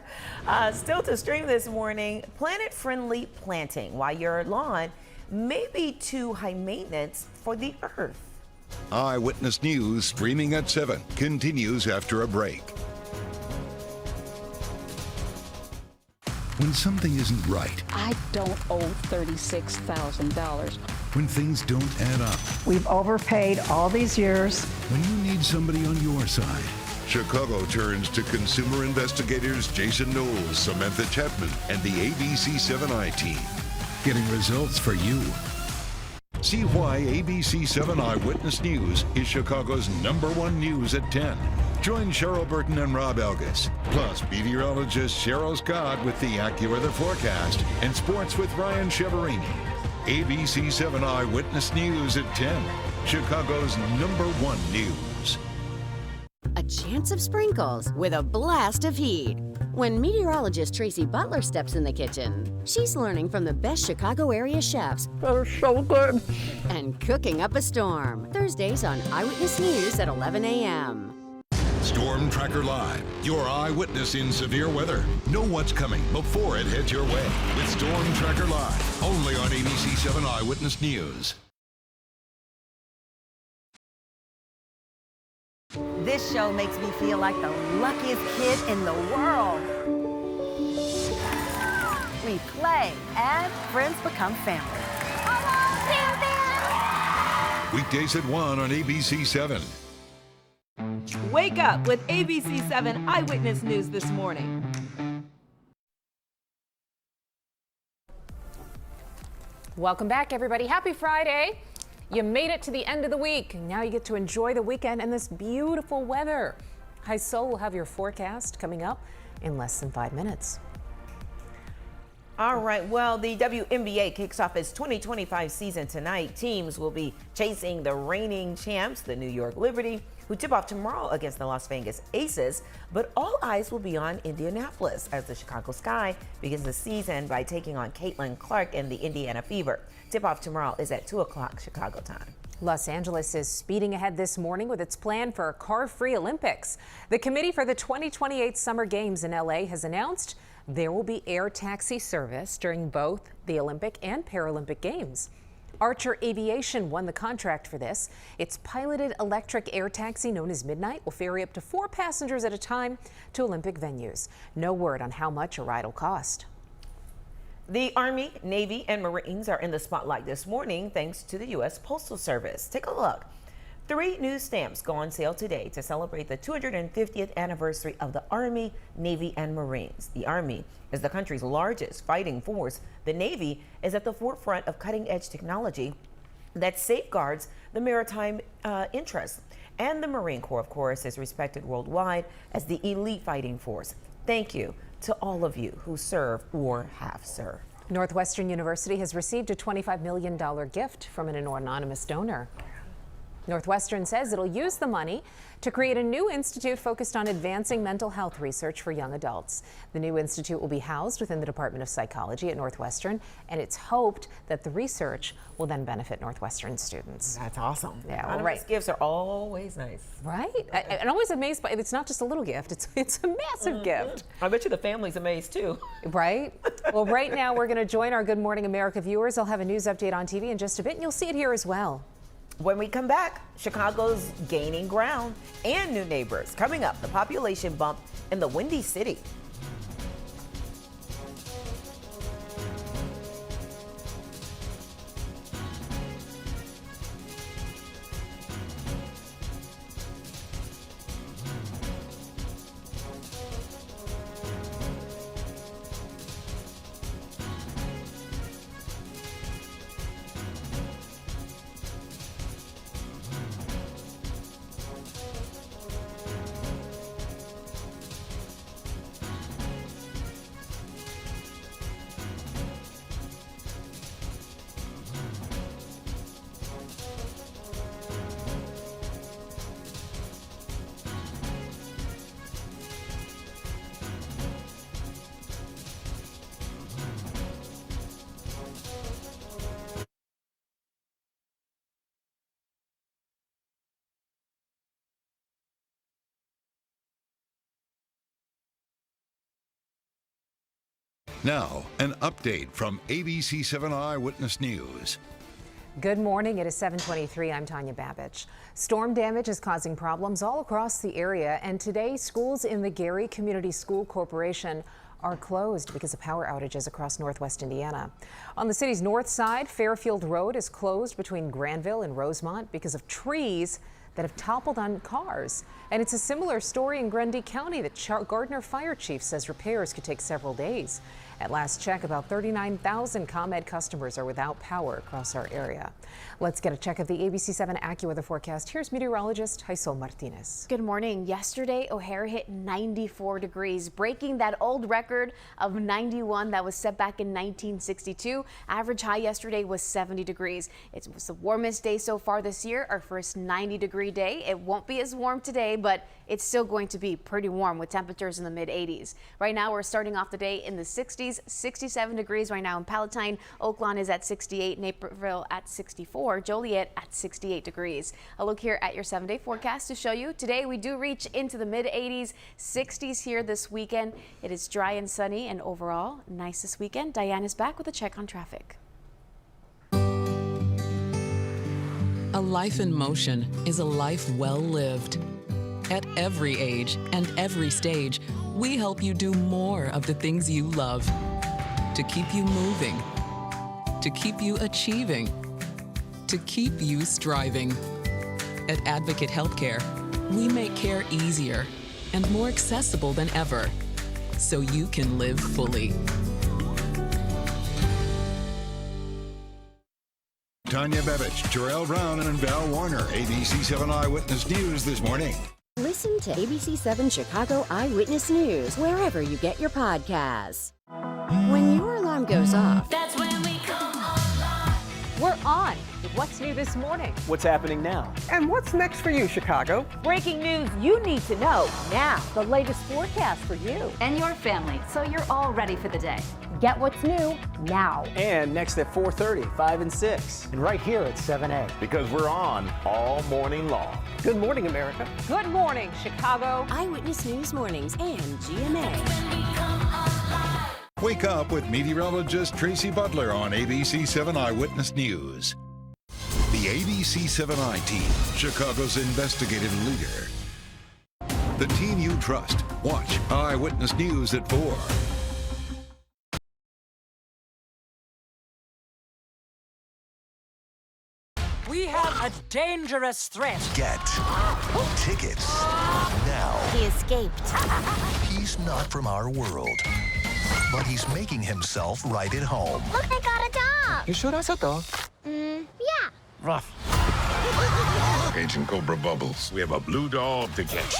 Still to stream this morning, planet-friendly planting while your lawn may be too high maintenance for the earth. Eyewitness News, streaming at 7, continues after a break. When something isn't right, I don't owe $36,000. when things don't add up, We've overpaid all these years. when you need somebody on your side, Chicago turns to consumer investigators Jason Knowles, Samantha Chapman, and the ABC7I team, getting results for you. See why ABC7 Eyewitness News is Chicago's #1 news at 10. Join Cheryl Burton and Rob Elgis, plus meteorologist Cheryl Scott with the AccuWeather forecast and sports with Ryan Cheverini. ABC7 Eyewitness News at 10, Chicago's #1 news. A chance of sprinkles with a blast of heat. When meteorologist Tracy Butler steps in the kitchen, she's learning from the best Chicago area chefs. They're so good. And cooking up a storm. Thursdays on Eyewitness News at 11 a.m. Storm Tracker Live, your eyewitness in severe weather. Know what's coming before it heads your way with Storm Tracker Live, only on ABC7 Eyewitness News. This show makes me feel like the luckiest kid in the world. We play and friends become family. Weekdays at 1 on ABC7. Wake up with ABC7 Eyewitness News this morning. Welcome back, everybody. Happy Friday. You made it to the end of the week. Now you get to enjoy the weekend and this beautiful weather. High Soul will have your forecast coming up in less than 5 minutes. All right, well, the WNBA kicks off its 2025 season tonight. Teams will be chasing the reigning champs, the New York Liberty, who tip off tomorrow against the Las Vegas Aces. But all eyes will be on Indianapolis as the Chicago Sky begins the season by taking on Caitlin Clark and the Indiana Fever. Tip-off tomorrow is at 2 o'clock Chicago time. Los Angeles is speeding ahead this morning with its plan for a car-free Olympics. The committee for the 2028 Summer Games in LA has announced there will be air taxi service during both the Olympic and Paralympic Games. Archer Aviation won the contract for this. Its piloted electric air taxi known as Midnight will ferry up to 4 passengers at a time to Olympic venues. No word on how much a ride will cost. The Army, Navy, and Marines are in the spotlight this morning thanks to the U.S. Postal Service. Take a look. 3 new stamps go on sale today to celebrate the 250th anniversary of the Army, Navy, and Marines. The Army is the country's largest fighting force. The Navy is at the forefront of cutting-edge technology that safeguards the maritime interests. And the Marine Corps, of course, is respected worldwide as the elite fighting force. Thank you to all of you who serve or have served. Northwestern University has received a $25 million gift from an anonymous donor. Northwestern says it'll use the money to create a new institute focused on advancing mental health research for young adults. The new institute will be housed within the Department of Psychology at Northwestern, and it's hoped that the research will then benefit Northwestern students. That's awesome. Yeah, well, Anonymous gifts are always nice. Right? I'm always amazed by it's not just a little gift, it's a massive gift. I bet you the family's amazed too. Right? Well, right now we're going to join our Good Morning America viewers. I'll have a news update on TV in just a bit, and you'll see it here as well. When we come back, Chicago's gaining ground and new neighbors. Coming up, the population bump in the Windy City. Now, an update from ABC 7 Eyewitness News. Good morning. It is 7:23. I'm Tanya Babich. Storm damage is causing problems all across the area, and today schools in the Gary Community School Corporation are closed because of power outages across northwest Indiana. On the city's north side, Fairfield Road is closed between Granville and Rosemont because of trees that have toppled on cars. And it's a similar story in Grundy County. The Gardner Fire Chief says repairs could take several days. At last check, about 39,000 ComEd customers are without power across our area. Let's get a check of the ABC 7 AccuWeather forecast. Here's meteorologist Jaisol Martinez. Good morning. Yesterday, O'Hare hit 94 degrees, breaking that old record of 91 that was set back in 1962. Average high yesterday was 70 degrees. It was the warmest day so far this year, our first 90-degree day. It won't be as warm today, but it's still going to be pretty warm with temperatures in the mid-80s. Right now, we're starting off the day in the 60s. 67 degrees right now in Palatine. Oaklawn is at 68, Naperville at 64, Joliet at 68 degrees. A look here at your 7-day forecast to show you today we do reach into the mid-80s, 60s here this weekend. It is dry and sunny and overall nice this weekend. Diane is back with a check on traffic. A life in motion is a life well lived. At every age and every stage, we help you do more of the things you love. To keep you moving, to keep you achieving, to keep you striving. At Advocate Healthcare, we make care easier and more accessible than ever, so you can live fully. Tanya Babich, Jarrell Brown, and Val Warner, ABC 7 Eyewitness News this morning. Listen to ABC 7 Chicago Eyewitness News wherever you get your podcasts. When your alarm goes off, That's when we come alive. We're on with what's new this morning. What's happening now? And what's next for you, Chicago? Breaking news you need to know now. The latest forecast for you. And your family, so you're all ready for the day. Get what's new now. And next at 4:30, 5 and 6. And right here at 7A. Because we're on all morning long. Good morning, America. Good morning, Chicago. Eyewitness News Mornings and GMA. When we come alive. Wake up with meteorologist Tracy Butler on ABC 7 Eyewitness News. The ABC 7I team, Chicago's investigative leader. The team you trust. Watch Eyewitness News at 4. We have a dangerous threat. Get tickets now. He escaped. He's not from our world, but he's making himself right at home. Look, I got a dog. You sure that's a dog? Yeah. Rough. Agent Cobra Bubbles, we have a blue dog to catch.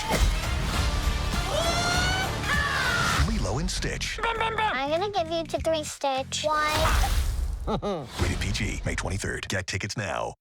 Lilo and Stitch. I'm gonna give you to 3 Stitch. Why? Rated PG, May 23rd. Get tickets now.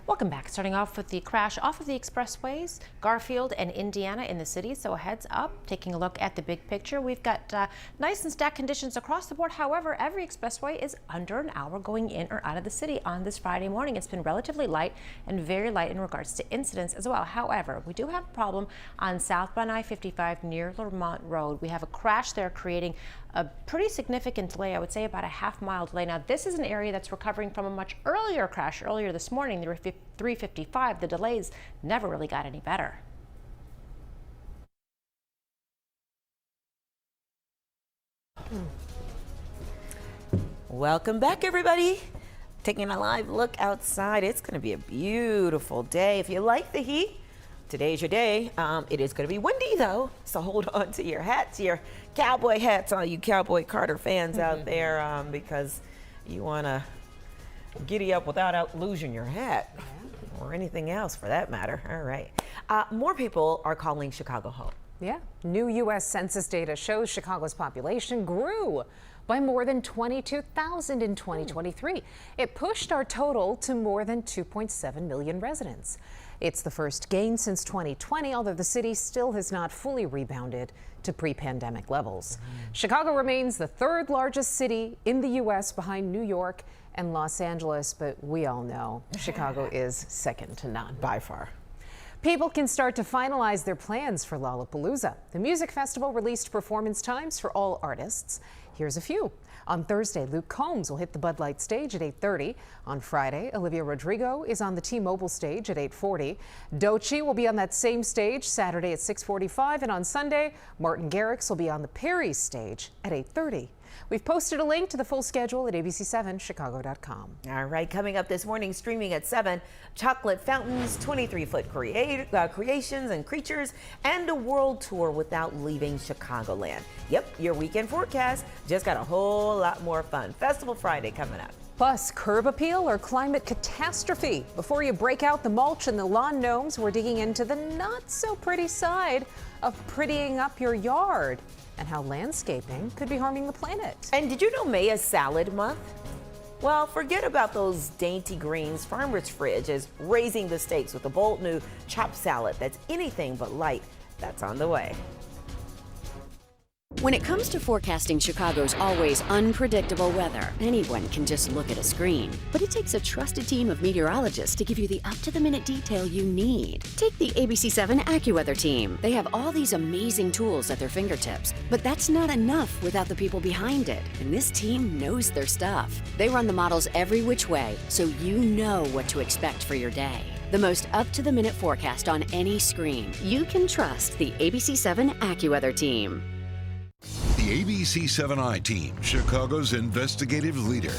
Welcome back. Starting off with the crash off of the expressways, Garfield and Indiana in the city. So a heads up, taking a look at the big picture. We've got nice and stacked conditions across the board. However, every expressway is under an hour going in or out of the city on this Friday morning. It's been relatively light and very light in regards to incidents as well. However, we do have a problem on southbound I-55 near Lamont Road. We have a crash there creating a pretty significant delay, I would say about a half-mile delay. Now, this is an area that's recovering from a much earlier crash earlier this morning. There were 355. The delays never really got any better. Welcome back, everybody. Taking a live look outside. It's going to be a beautiful day. If you like the heat, today's your day. It is going to be windy, though, so hold on to your hats, your cowboy hats, all you Cowboy Carter fans out there, because you want to giddy up without losing your hat, or anything else for that matter. All right. More people are calling Chicago home. Yeah. New U.S. Census data shows Chicago's population grew by more than 22,000 in 2023. It pushed our total to more than 2.7 million residents. It's the first gain since 2020, although the city still has not fully rebounded to pre-pandemic levels. Chicago remains the third largest city in the U.S. behind New York and Los Angeles, but we all know Chicago is second to none. By far. People can start to finalize their plans for Lollapalooza. The music festival released performance times for all artists. Here's a few. On Thursday, Luke Combs will hit the Bud Light stage at 8:30. On Friday, Olivia Rodrigo is on the T-Mobile stage at 8:40. Doechii will be on that same stage Saturday at 6:45. And on Sunday, Martin Garrix will be on the Perry stage at 8:30. We've posted a link to the full schedule at abc7chicago.com. All right, coming up this morning, streaming at 7, chocolate fountains, 23-foot creations and creatures, and a world tour without leaving Chicagoland. Yep, your weekend forecast just got a whole lot more fun. Festival Friday coming up. Plus, curb appeal or climate catastrophe. Before you break out the mulch and the lawn gnomes, we're digging into the not-so-pretty side of prettying up your yard and how landscaping could be harming the planet. And did you know May is Salad Month? Well, forget about those dainty greens. Farmer's Fridge is raising the stakes with a bold new chopped salad that's anything but light. That's on the way. When it comes to forecasting Chicago's always unpredictable weather, anyone can just look at a screen. But it takes a trusted team of meteorologists to give you the up-to-the-minute detail you need. Take the ABC7 AccuWeather team. They have all these amazing tools at their fingertips. But that's not enough without the people behind it. And this team knows their stuff. They run the models every which way, so you know what to expect for your day. The most up-to-the-minute forecast on any screen. You can trust the ABC7 AccuWeather team. The ABC7I team, Chicago's investigative leader.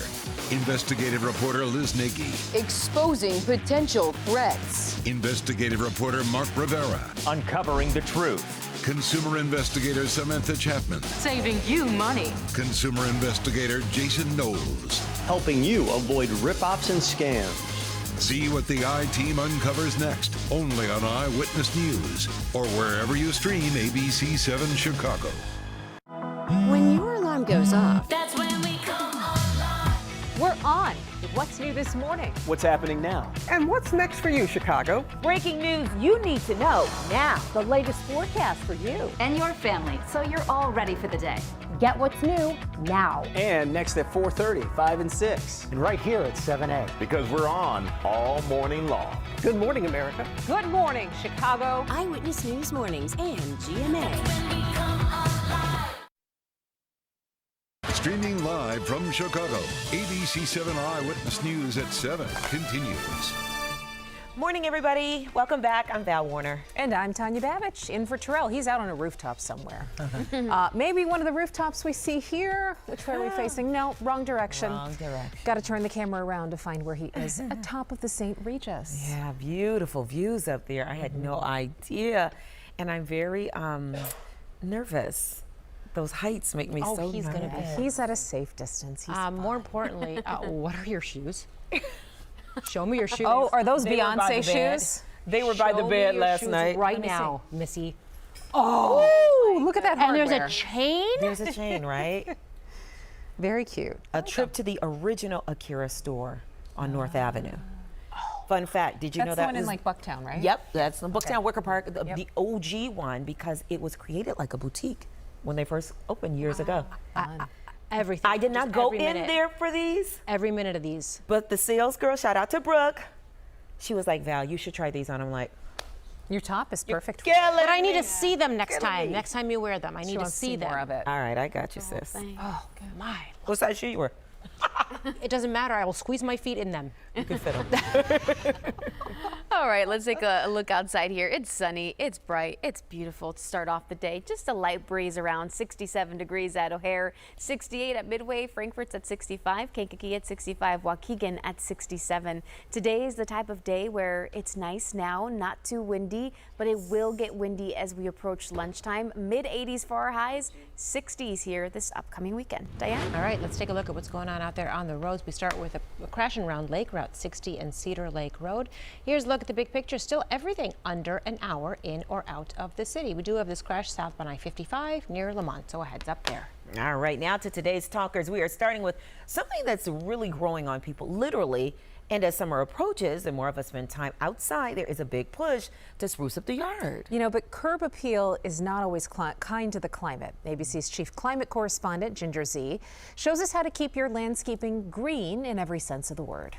Investigative reporter Liz Nagy. Exposing potential threats. Investigative reporter Mark Rivera. Uncovering the truth. Consumer investigator Samantha Chapman. Saving you money. Consumer investigator Jason Knowles. Helping you avoid rip-offs and scams. See what the I-Team uncovers next, only on Eyewitness News, or wherever you stream ABC7 Chicago. When your alarm goes off, That's when we come alive. We're on with what's new this morning. What's happening now? And what's next for you, Chicago? Breaking news you need to know now. The latest forecast for you And your family, so you're all ready for the day. Get what's new now. And next at 4:30, 5 and 6. And right here at 7A. Because we're on all morning long. Good morning, America. Good morning, Chicago. Eyewitness News Mornings and GMA. Streaming live from Chicago, ABC7 Eyewitness News at 7 continues. Morning, everybody. Welcome back. I'm Val Warner. And I'm Tanya Babich, in for Terrell. He's out on a rooftop somewhere. Maybe one of the rooftops we see here. Which way are we facing? No, wrong direction. Wrong direction. Got to turn the camera around to find where he is, atop of the St. Regis. Yeah, beautiful views up there. I had no idea. And I'm very nervous. Those heights make me so he's nervous. gonna be. He's at a safe distance. He's More importantly, what are your shoes? Show me your shoes. Oh, are those They were by Beyonce the bed. shoes? They were by the Show me bed your last shoes night. right now, Missy. Oh, look at that And hardware. there's a chain? There's a chain, right? Very cute. A trip to the original Akira store on North Avenue. Fun fact, did you know That's that the one in was- like Bucktown, right? Yep, that's in Bucktown, Okay. Wicker Park, the OG one, because it was created like a boutique when they first opened years ago. Everything. I did not Just go every in minute. there for these. Every minute of these. But the sales girl, shout out to Brooke, she was like, Val, you should try these on. I'm like, your top is perfect. But I need to see them next time. Next time you wear them, I She need to wants to see them. more of it. all right, I got you, sis. Oh, my. What size shoe you wear? It doesn't matter. I will squeeze my feet in them. You can fit them. All right, let's take a look outside here. It's sunny, it's bright, it's beautiful to start off the day. Just a light breeze around 67 degrees at O'Hare, 68 at Midway, Frankfurt's at 65, Kankakee at 65, Waukegan at 67. Today is the type of day where it's nice now, not too windy, but it will get windy as we approach lunchtime. Mid-80s for our highs, 60s here this upcoming weekend. Diane? All right, let's take a look at what's going on out there on the roads. We start with a crash in Round Lake, Route 60 and Cedar Lake Road. Here's a look at the big picture. Still everything under an hour in or out of the city. We do have this crash southbound I-55 near Lamont, so a heads up there. All right, now to today's talkers. We are starting with something that's really growing on people, literally. And as summer approaches and more of us spend time outside, there is a big push to spruce up the yard. You know, but curb appeal is not always kind to the climate. ABC's chief climate correspondent, Ginger Z, shows us how to keep your landscaping green in every sense of the word.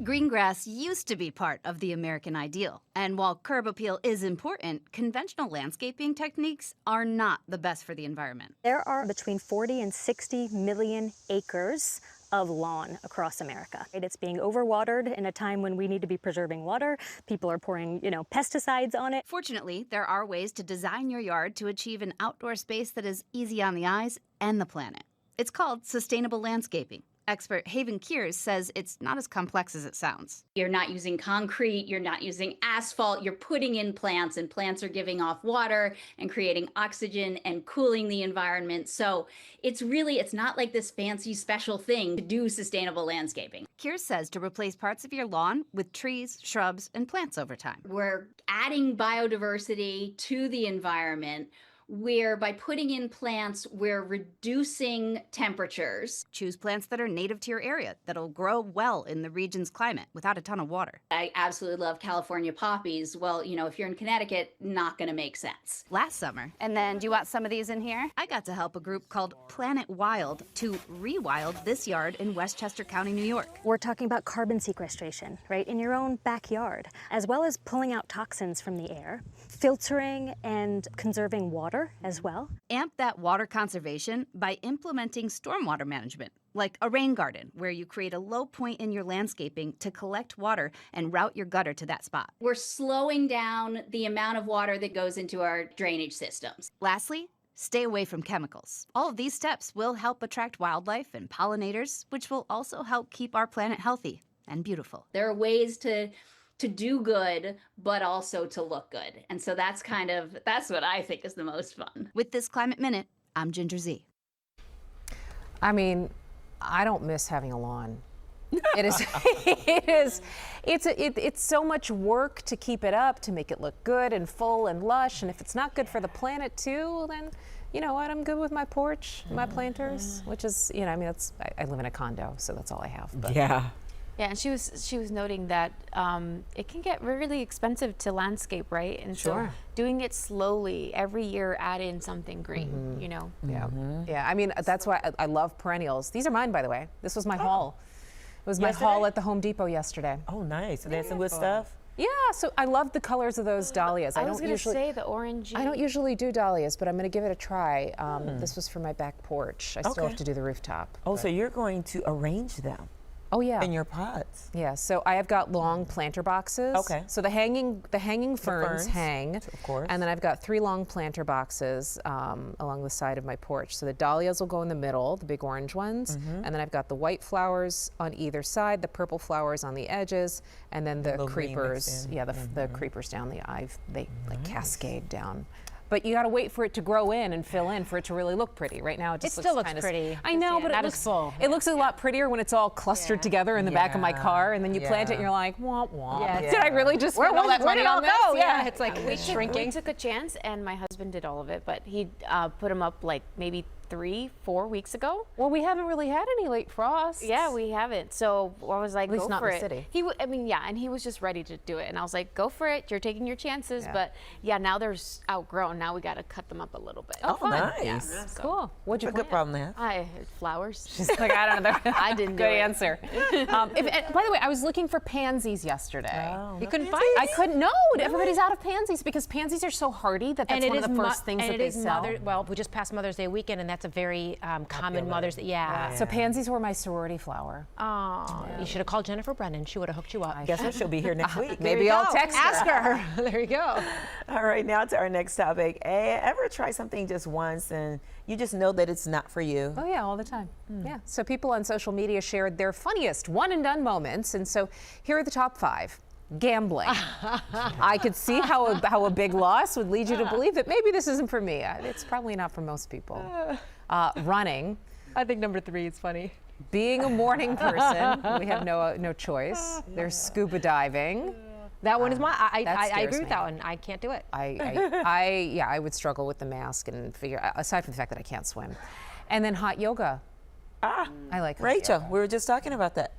Green grass used to be part of the American ideal. And while curb appeal is important, conventional landscaping techniques are not the best for the environment. There are between 40 and 60 million acres of lawn across America. It's being overwatered in a time when we need to be preserving water. People are pouring, pesticides on it. Fortunately, there are ways to design your yard to achieve an outdoor space that is easy on the eyes and the planet. It's called sustainable landscaping. Expert Haven Kears says it's not as complex as it sounds. You're not using concrete, you're not using asphalt, you're putting in plants, and plants are giving off water and creating oxygen and cooling the environment. So it's not like this fancy special thing to do sustainable landscaping. Kears says to replace parts of your lawn with trees, shrubs, and plants over time. We're adding biodiversity to the environment, where by putting in plants, we're reducing temperatures. Choose plants that are native to your area, that'll grow well in the region's climate without a ton of water. I absolutely love California poppies. Well, if you're in Connecticut, not gonna make sense. Last summer, and then do you want some of these in here? I got to help a group called Planet Wild to rewild this yard in Westchester County, New York. We're talking about carbon sequestration, right, in your own backyard, as well as pulling out toxins from the air, filtering and conserving water as well. Amp that water conservation by implementing stormwater management, like a rain garden, where you create a low point in your landscaping to collect water and route your gutter to that spot. We're slowing down the amount of water that goes into our drainage systems. Lastly, stay away from chemicals. All of these steps will help attract wildlife and pollinators, which will also help keep our planet healthy and beautiful. There are ways to do good, but also to look good. And so that's what I think is the most fun. With this Climate Minute, I'm Ginger Z. I mean, I don't miss having a lawn. It's so much work to keep it up, to make it look good and full and lush. And if it's not good for the planet too, then you know what? I'm good with my porch, my planters, which is, I live in a condo, so that's all I have. But. Yeah. Yeah, and she was noting that it can get really expensive to landscape, right? And so doing it slowly, every year add in something green, Yeah, yeah. I mean, that's why I love perennials. These are mine, by the way. This was my haul. It was my haul at the Home Depot yesterday. Oh, nice. And there's some good stuff. Yeah, so I love the colors of those dahlias. I was going to say the orangey. I don't usually do dahlias, but I'm going to give it a try. This was for my back porch. I still have to do the rooftop. Oh, so you're going to arrange them? Oh yeah. In your pots. Yeah. So I have got long planter boxes. Okay. So the hanging ferns hang. Of course. And then I've got 3 long planter boxes along the side of my porch. So the dahlias will go in the middle, the big orange ones, and then I've got the white flowers on either side, the purple flowers on the edges, and then the creepers. Yeah, the creepers down the they like cascade down. But you got to wait for it to grow in and fill in for it to really look pretty. Right now, it just still looks pretty. I know, but it looks full. It looks a lot prettier when it's all clustered together in the back of my car, and then you plant it, and you're like, womp womp. Yeah. Did I really just spend all that money on this? Yeah, it's like We shrinking. took a chance, and my husband did all of it, but he put them up like maybe 3-4 weeks ago. Well, we haven't really had any late frosts. Yeah, we haven't. So I was like, At least go not for in the it. city. I mean, yeah, and he was just ready to do it. And I was like, go for it. You're taking your chances. Yeah. But yeah, now they're outgrown. Now we got to cut them up a little bit. Oh, fun. nice. Yeah, Cool. What'd you That's a good problem to have. Flowers. She's like, I don't know. I didn't do Good it. answer. By the way, I was looking for pansies yesterday. You couldn't find I couldn't. No, everybody's out of pansies because pansies are so hardy that that's one of the first things that they sell. Well, we just passed Mother's Day weekend, and that's a very common Mother's Day. Yeah. So pansies were my sorority flower. Oh, you should have called Jennifer Brennan. She would have hooked you up. Guess what? She'll be here next week. Maybe I'll text her. Ask her. There you go. All right, now to our next topic. Ever try something just once and you just know that it's not for you? Oh yeah, all the time. Yeah. So people on social media shared their funniest one and done moments, and so here are the top 5. Gambling. I could see how a big loss would lead you to believe that maybe this isn't for me. It's probably not for most people. Running. I think number 3 is funny. Being a morning person. We have no choice. There's scuba diving. That one is my. I agree with me. that one. I can't do it. I would struggle with the mask and figure. Aside from the fact that I can't swim, and then hot yoga. I like hot Rachel. yoga. We were just talking about that.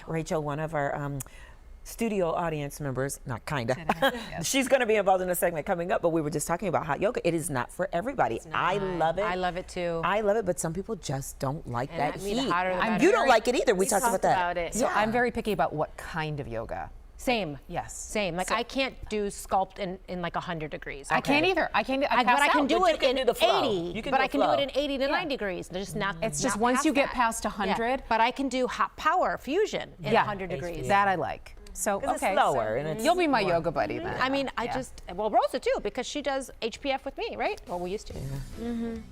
Rachel, one of our studio audience members, not kinda. She's going to be involved in a segment coming up, but we were just talking about hot yoga. It is not for everybody. I love it. I love it too. I love it, but some people just don't like that I mean, the heat. hotter the better. You don't like it either. We talked talked about that. about it. So I'm very picky about what kind of yoga. Same. Yes. Same. Like I can't do sculpt in like 100 degrees. I can't either. I can't. But I can do it in do the flow. 80. But I can do it in 80 to 90 degrees. Just not. It's just not once past you get that. past 100. Yeah. But I can do hot power fusion in 100 degrees. That I like. So It's okay, slower and it's you'll be my more. yoga buddy then. I mean, well, Rosa too, because she does HPF with me, right? Well, we used to.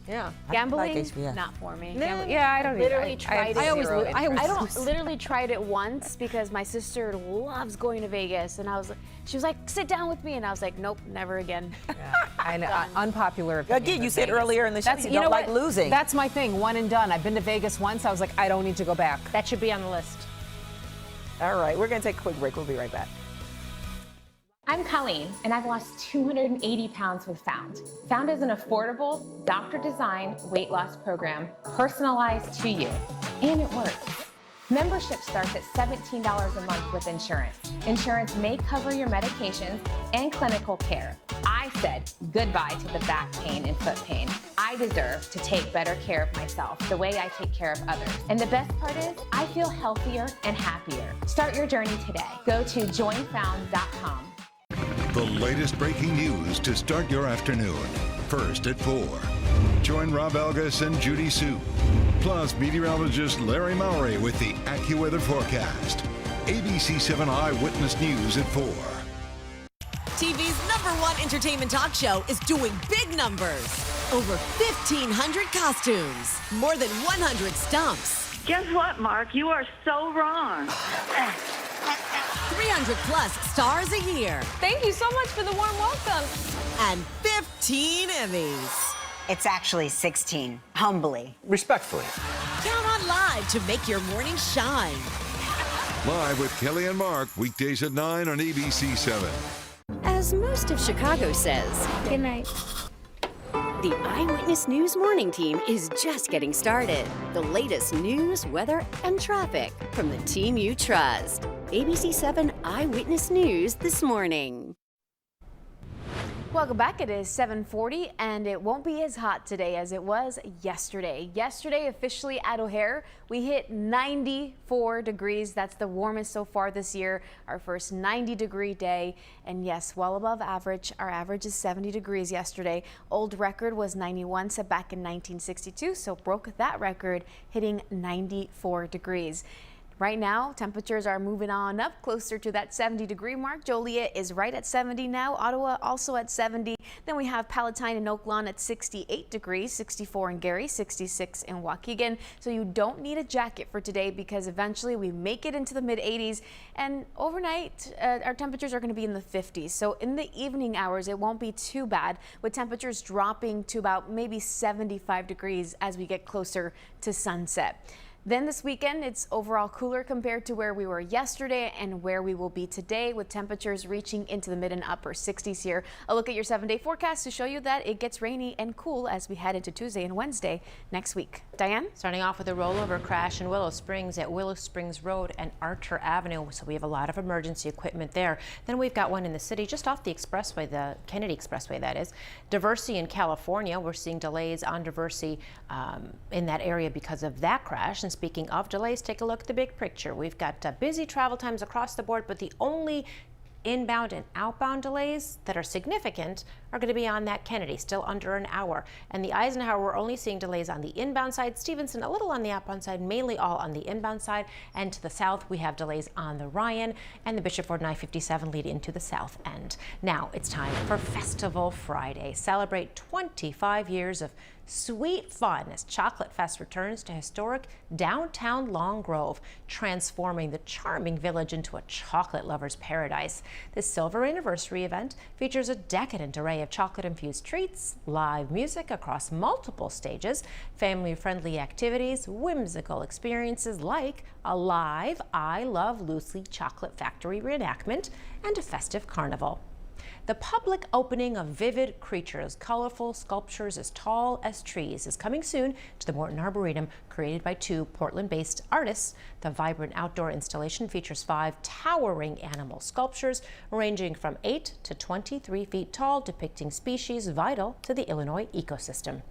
Yeah. Gambling, like HPF. not for me. Yeah, I don't Literally either. tried it. I don't literally tried it once because my sister loves going to Vegas, and she was like, sit down with me, and I was like, nope, never again. I know, unpopular opinion. Again, you of said Vegas. earlier in the show you know don't like what? losing. That's my thing, one and done. I've been to Vegas once. I was like, I don't need to go back. That should be on the list. All right, we're going to take a quick break. We'll be right back. I'm Colleen, and I've lost 280 pounds with Found. Found is an affordable, doctor-designed weight loss program personalized to you, and it works. Membership starts at $17 a month with insurance. Insurance may cover your medications and clinical care. I said goodbye to the back pain and foot pain. I deserve to take better care of myself the way I take care of others. And the best part is, I feel healthier and happier. Start your journey today. Go to joinfound.com. The latest breaking news to start your afternoon. First at 4. Join Rob Algas and Judy Sue. Plus meteorologist Larry Mowry with the AccuWeather forecast. ABC 7 Eyewitness News at 4. TV's #1 entertainment talk show is doing big numbers. Over 1,500 costumes, more than 100 stumps. Guess what, Mark? You are so wrong. 300 plus stars a year. Thank you so much for the warm welcome. And 15 Emmys. It's actually 16, humbly. Respectfully. Count on Live to make your morning shine. Live with Kelly and Mark, weekdays at 9 on ABC 7. As most of Chicago says, Good night. the Eyewitness News Morning Team is just getting started. The latest news, weather, and traffic from the team you trust. ABC 7 Eyewitness News this morning. Welcome back. It is 7:40, and it won't be as hot today as it was yesterday. Yesterday, officially at O'Hare, we hit 94 degrees. That's the warmest so far this year, our first 90-degree day. And yes, well above average. Our average is 70 degrees yesterday. Old record was 91, set back in 1962, so broke that record, hitting 94 degrees. Right now, temperatures are moving on up closer to that 70-degree mark. Joliet is right at 70 now. Ottawa also at 70. Then we have Palatine and Oak Lawn at 68 degrees, 64 in Gary, 66 in Waukegan. So you don't need a jacket for today because eventually we make it into the mid-80s. And overnight, our temperatures are going to be in the 50s. So in the evening hours, it won't be too bad, with temperatures dropping to about maybe 75 degrees as we get closer to sunset. Then this weekend, it's overall cooler compared to where we were yesterday and where we will be today, with temperatures reaching into the mid and upper 60s here. A look at your 7-day forecast to show you that it gets rainy and cool as we head into Tuesday and Wednesday next week. Diane? Starting off with a rollover crash in Willow Springs at Willow Springs Road and Archer Avenue. So we have a lot of emergency equipment there. Then we've got one in the city just off the expressway, the Kennedy Expressway, that is. Diversey in California, we're seeing delays on Diversey in that area because of that crash. And speaking of delays, take a look at the big picture. We've got busy travel times across the board, but the only inbound and outbound delays that are significant are going to be on that Kennedy, still under an hour. And the Eisenhower, we're only seeing delays on the inbound side. Stevenson, a little on the outbound side, mainly all on the inbound side. And to the south, we have delays on the Ryan and the Bishop Ford and I-57 lead into the south end. Now it's time for Festival Friday. Celebrate 25 years of sweet fun as Chocolate Fest returns to historic downtown Long Grove, transforming the charming village into a chocolate lover's paradise. This silver anniversary event features a decadent array of chocolate-infused treats, live music across multiple stages, family-friendly activities, whimsical experiences like a live I Love Lucy Chocolate Factory reenactment, and a festive carnival. The public opening of Vivid Creatures, colorful sculptures as tall as trees, is coming soon to the Morton Arboretum, created by 2 Portland-based artists. The vibrant outdoor installation features 5 towering animal sculptures ranging from 8 to 23 feet tall, depicting species vital to the Illinois ecosystem.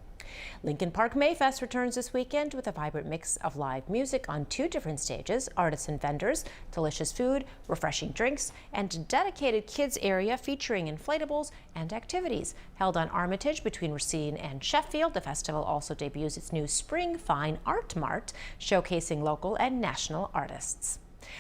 Lincoln Park Mayfest returns this weekend with a vibrant mix of live music on 2 different stages, artisan vendors, delicious food, refreshing drinks, and a dedicated kids area featuring inflatables and activities. Held on Armitage between Racine and Sheffield, the festival also debuts its new Spring Fine Art Mart, showcasing local and national artists.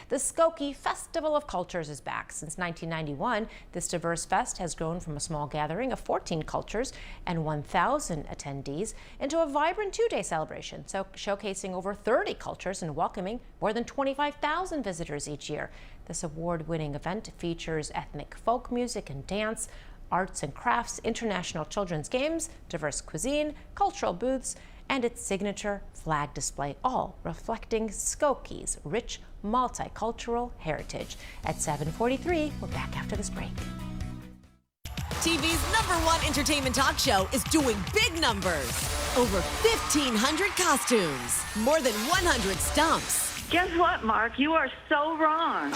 The Skokie Festival of Cultures is back. Since 1991, this diverse fest has grown from a small gathering of 14 cultures and 1,000 attendees into a vibrant 2-day celebration, showcasing over 30 cultures and welcoming more than 25,000 visitors each year. This award-winning event features ethnic folk music and dance, arts and crafts, international children's games, diverse cuisine, cultural booths, and its signature flag display, all reflecting Skokie's rich multicultural heritage. At 7:43, we're back after this break. TV's #1 entertainment talk show is doing big numbers. Over 1,500 costumes, more than 100 stumps. Guess what, Mark? You are so wrong.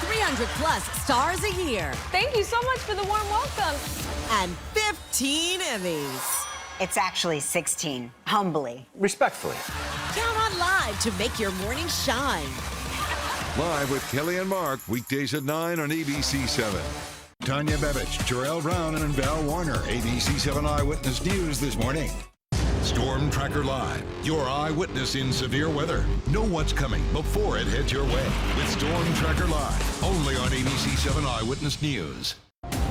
300 plus stars a year. Thank you so much for the warm welcome. And 15 Emmys. It's actually 16, humbly. Respectfully. Count on Live to make your morning shine. Live with Kelly and Mark, weekdays at 9 on ABC7. Tanya Bevich, Jarrell Brown, and Val Warner, ABC7 Eyewitness News this morning. Storm Tracker Live, your eyewitness in severe weather. Know what's coming before it heads your way with Storm Tracker Live, only on ABC7 Eyewitness News.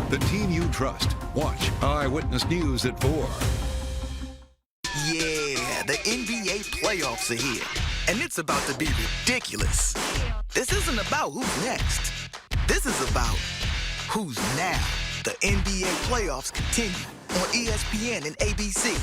The team you trust. Watch Eyewitness News at 4. Yeah, the NBA playoffs are here, and it's about to be ridiculous. This isn't about who's next. This is about who's now. The NBA playoffs continue on ESPN and ABC.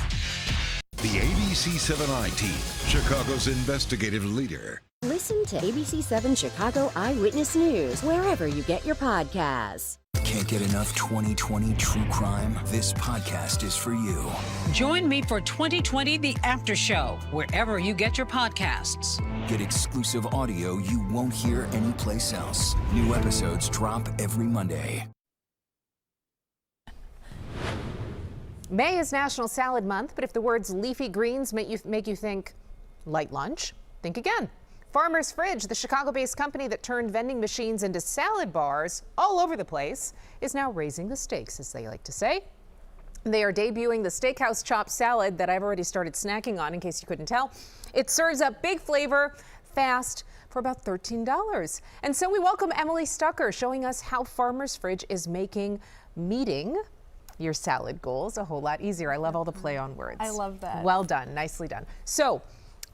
The ABC7 I team, Chicago's investigative leader. Listen to ABC7 Chicago Eyewitness News wherever you get your podcasts. Can't get enough 2020 true crime? This podcast is for you. Join me for 2020 The After Show, wherever you get your podcasts. Get exclusive audio you won't hear anyplace else. New episodes drop every Monday. May is National Salad Month, but if the words leafy greens make you think light lunch, think again. Farmer's Fridge, the Chicago-based company that turned vending machines into salad bars all over the place, is now raising the stakes, as they like to say. They are debuting the Steakhouse Chopped Salad that I've already started snacking on, in case you couldn't tell. It serves up big flavor, fast, for about $13. And so we welcome Emily Stucker, showing us how Farmer's Fridge is making meeting your salad goals a whole lot easier. I love all the play on words. I love that. Well done, nicely done. So,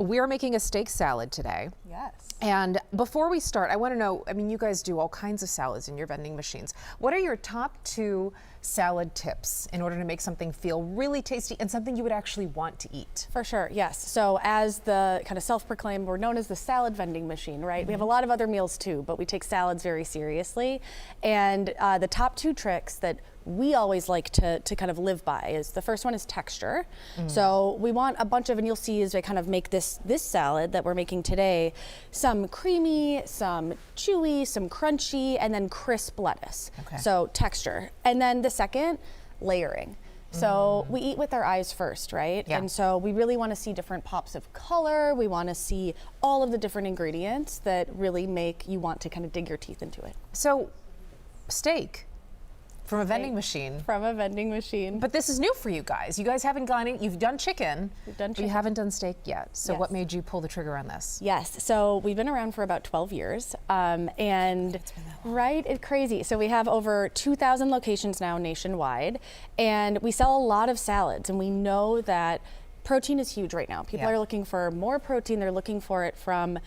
we are making a steak salad today. Yes. And before we start, I want to know, I mean, you guys do all kinds of salads in your vending machines. What are your top 2 salad tips in order to make something feel really tasty and something you would actually want to eat? For sure, yes. So as the kind of self-proclaimed, we're known as the salad vending machine, right? We have a lot of other meals too, but we take salads very seriously. And the top two tricks that we always like to kind of live by is the first one is texture. So we want a bunch of, and you'll see as I kind of make this salad that we're making today, some creamy, some chewy, some crunchy, and then crisp lettuce. So texture. And then the second, layering. So we eat with our eyes first, right? Yeah. And so we really want to see different pops of color. We want to see all of the different ingredients that really make you want to kind of dig your teeth into it. So steak. From a vending machine. From a vending machine. But this is new for you guys. You guys haven't gone in, you've done chicken. We've done but chicken. you haven't done steak yet. So Yes. what made you pull the trigger on this? Yes, so we've been around for about 12 years, and right, it's crazy. So we have over 2,000 locations now nationwide, and we sell a lot of salads, and we know that protein is huge right now. People are looking for more protein. They're looking for it from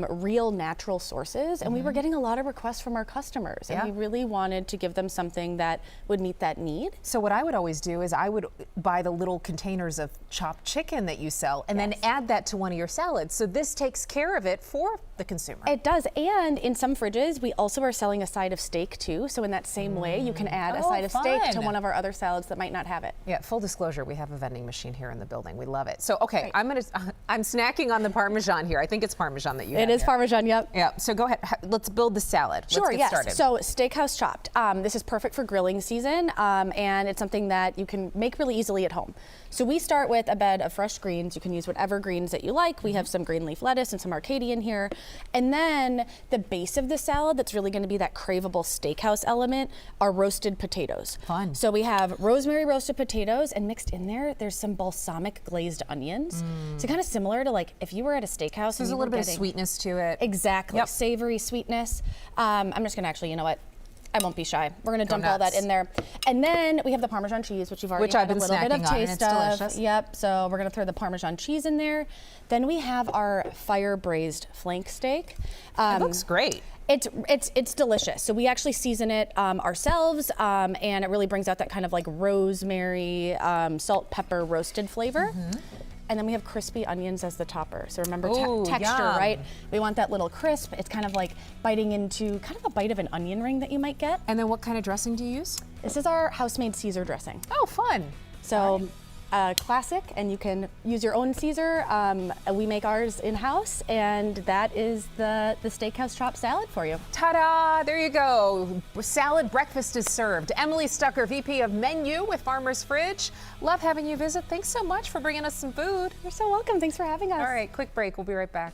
real natural sources. And we were getting a lot of requests from our customers. And we really wanted to give them something that would meet that need. So what I would always do is I would buy the little containers of chopped chicken that you sell and then add that to one of your salads. So this takes care of it for the consumer. It does. And in some fridges, we also are selling a side of steak too. So in that same way, you can add a side of steak to one of our other salads that might not have it. Yeah, full disclosure, we have a vending machine here in the building. We love it. So, okay, I'm snacking on the Parmesan here. I think it's Parmesan that you have. It is Parmesan, yep. Yeah, so go ahead. Let's build the salad. Sure, Let's get started. So steakhouse chopped. This is perfect for grilling season, and it's something that you can make really easily at home. So we start with a bed of fresh greens. You can use whatever greens that you like. We have some green leaf lettuce and some Arcadian here. And then the base of the salad that's really going to be that craveable steakhouse element are roasted potatoes. Fun. So we have rosemary roasted potatoes, and mixed in there's some balsamic glazed onions. So kind of similar to like if you were at a steakhouse. There's a little bit of sweetness to it. Exactly, savory sweetness. I'm just gonna actually, you know what? I won't be shy. We're gonna dump all that in there. And then we have the Parmesan cheese, which you've already had a little bit of taste of. Delicious. Yep, so we're gonna throw the Parmesan cheese in there. Then we have our fire braised flank steak. It looks great. It's delicious. So we actually season it ourselves, and it really brings out that kind of like rosemary, salt, pepper, roasted flavor. And then we have crispy onions as the topper. So remember texture, right? We want that little crisp. It's kind of like biting into kind of a bite of an onion ring that you might get. And then what kind of dressing do you use? This is our house-made Caesar dressing. Oh, fun. So classic, and you can use your own Caesar. We make ours in-house, and that is the steakhouse chopped salad for you. Ta-da! There you go. Salad breakfast is served. Emily Stucker, VP of Menu with Farmer's Fridge. Love having you visit. Thanks so much for bringing us some food. You're so welcome. Thanks for having us. All right, quick break. We'll be right back.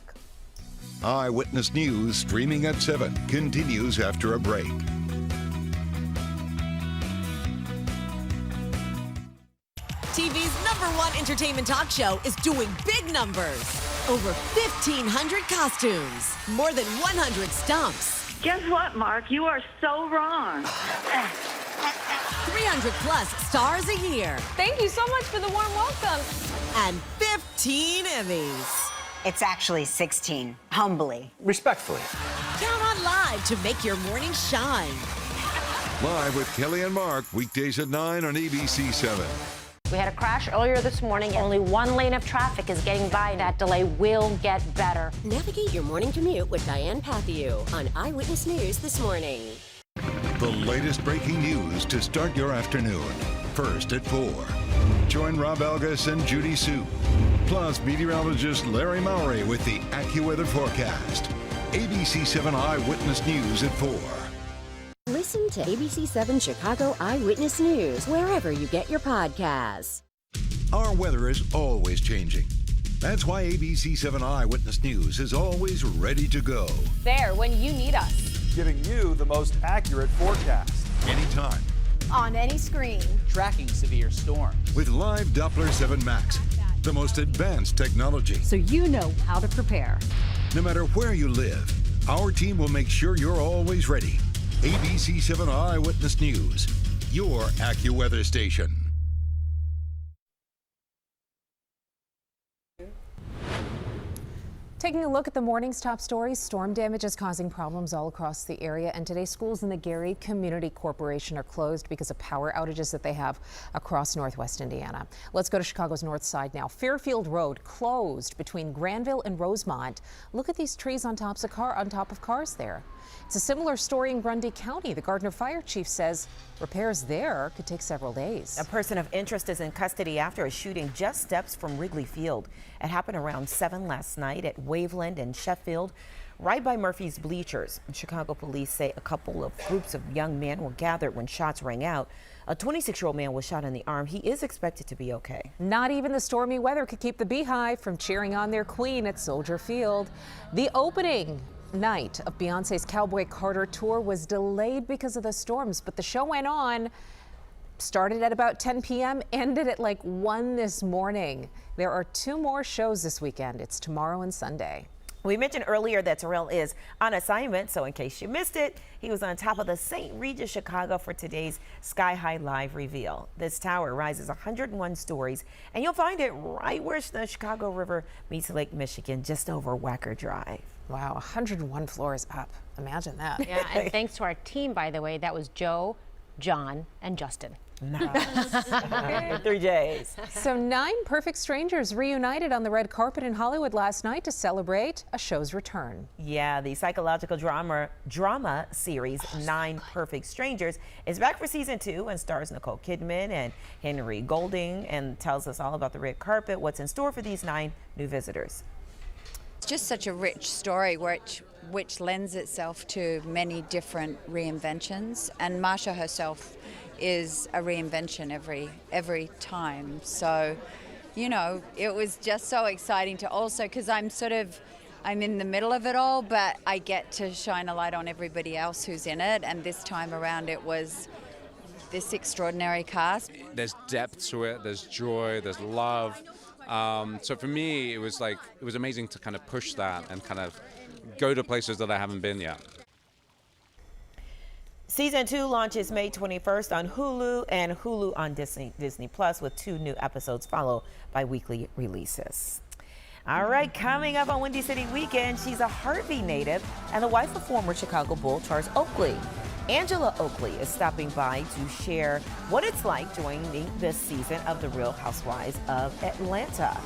Eyewitness News streaming at 7 continues after a break. TV's #1 entertainment talk show is doing big numbers. Over 1,500 costumes, more than 100 stumps. Guess what, Mark? You are so wrong. 300 plus stars a year. Thank you so much for the warm welcome. And 15 Emmys. It's actually 16, humbly. Respectfully. Count on Live to make your morning shine. Live with Kelly and Mark, weekdays at 9 on ABC 7. We had a crash earlier this morning. Only one lane of traffic is getting by. That delay will get better. Navigate your morning commute with Diane Pathieu on Eyewitness News This Morning. The latest breaking news to start your afternoon. First at 4. Join Rob Algas and Judy Sue. Plus meteorologist Larry Mowry with the AccuWeather forecast. ABC 7 Eyewitness News at 4. Listen to ABC 7 Chicago Eyewitness News wherever you get your podcasts. Our weather is always changing. That's why ABC 7 Eyewitness News is always ready to go. There when you need us. Giving you the most accurate forecast. Anytime. On any screen. Tracking severe storms. With live Doppler 7 Max, the most advanced technology. So you know how to prepare. No matter where you live, our team will make sure you're always ready. ABC 7 Eyewitness News, your AccuWeather station. Taking a look at the morning's top stories, storm damage is causing problems all across the area, and today schools in the Gary Community Corporation are closed because of power outages that they have across northwest Indiana. Let's go to Chicago's north side now. Fairfield Road closed between Granville and Rosemont. Look at these trees on top of cars there. It's a similar story in Grundy County. The Gardner Fire Chief says repairs there could take several days. A person of interest is in custody after a shooting just steps from Wrigley Field. It happened around 7 last night at Waveland and Sheffield, right by Murphy's bleachers. Chicago police say a couple of groups of young men were gathered when shots rang out. A 26-year-old man was shot in the arm. He is expected to be okay. Not even the stormy weather could keep the Beehive from cheering on their queen at Soldier Field. The opening night of Beyonce's Cowboy Carter tour was delayed because of the storms, but the show went on. Started at about 10 p.m., ended at like 1 this morning. There are 2 more shows this weekend. It's tomorrow and Sunday. We mentioned earlier that Terrell is on assignment, so in case you missed it, he was on top of the St. Regis, Chicago for today's Sky High Live reveal. This tower rises 101 stories, and you'll find it right where the Chicago River meets Lake Michigan, just over Wacker Drive. Wow, 101 floors up. Imagine that. Yeah, and thanks to our team, by the way, that was Joe, John, and Justin. Nice. 3 J's. So 9 perfect strangers reunited on the red carpet in Hollywood last night to celebrate a show's return. Yeah, the psychological drama series 9 Perfect Strangers is back for season 2 and stars Nicole Kidman and Henry Golding and tells us all about the red carpet, what's in store for these 9 new visitors. It's just such a rich story which lends itself to many different reinventions, and Marsha herself is a reinvention every time. So, you know, it was just so exciting to also, because I'm in the middle of it all, but I get to shine a light on everybody else who's in it, and this time around it was this extraordinary cast. There's depth to it, there's joy, there's love. So for me, it was amazing to kind of push that and kind of go to places that I haven't been yet. Season 2 launches May 21st on Hulu and Hulu on Disney Plus, with 2 new episodes followed by weekly releases. All right, coming up on Windy City Weekend, she's a Harvey native and the wife of former Chicago Bull Charles Oakley. Angela Oakley is stopping by to share what it's like joining this season of The Real Housewives of Atlanta.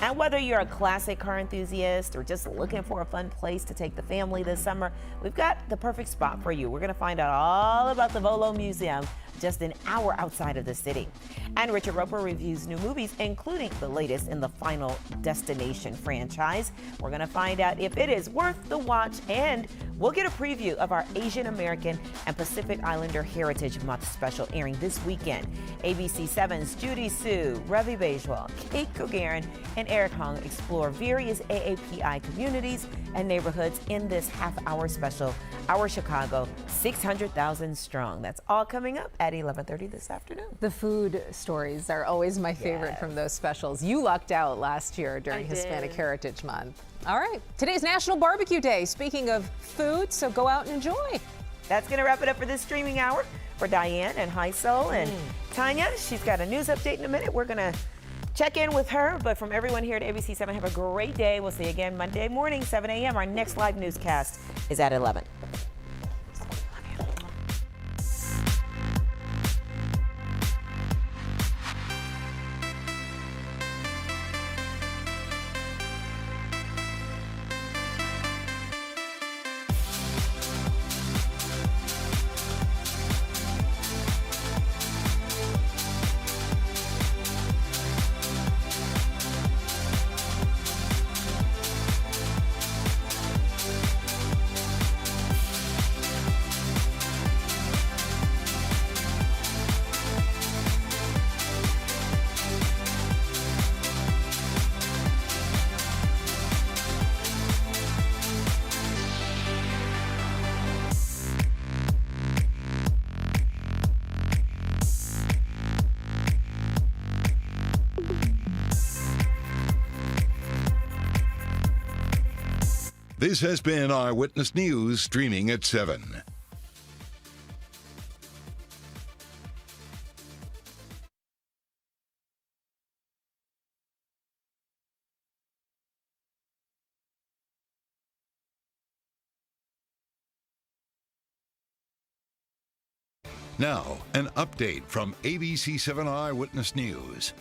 And whether you're a classic car enthusiast or just looking for a fun place to take the family this summer, we've got the perfect spot for you. We're going to find out all about the Volo Museum just an hour outside of the city. And Richard Roper reviews new movies, including the latest in the Final Destination franchise. We're going to find out if it is worth the watch, and we'll get a preview of our Asian American and Pacific Islander Heritage Month special airing this weekend. ABC 7's Judy Sue, Ravi Bajwal, Kate Kogarin, and Eric Hong explore various AAPI communities and neighborhoods in this half-hour special, Our Chicago, 600,000 Strong. That's all coming up at 11:30 this afternoon. The food stories are always my favorite from those specials. You lucked out last year during Hispanic Heritage Month. All right, today's National Barbecue Day. Speaking of food, so go out and enjoy. That's going to wrap it up for this streaming hour. For Diane and High Soul and Tanya, she's got a news update in a minute. We're going to check in with her, but from everyone here at ABC 7, have a great day. We'll see you again Monday morning, 7 a.m. Our next live newscast is at 11. This has been Eyewitness News, streaming at 7. Now, an update from ABC7 Eyewitness News.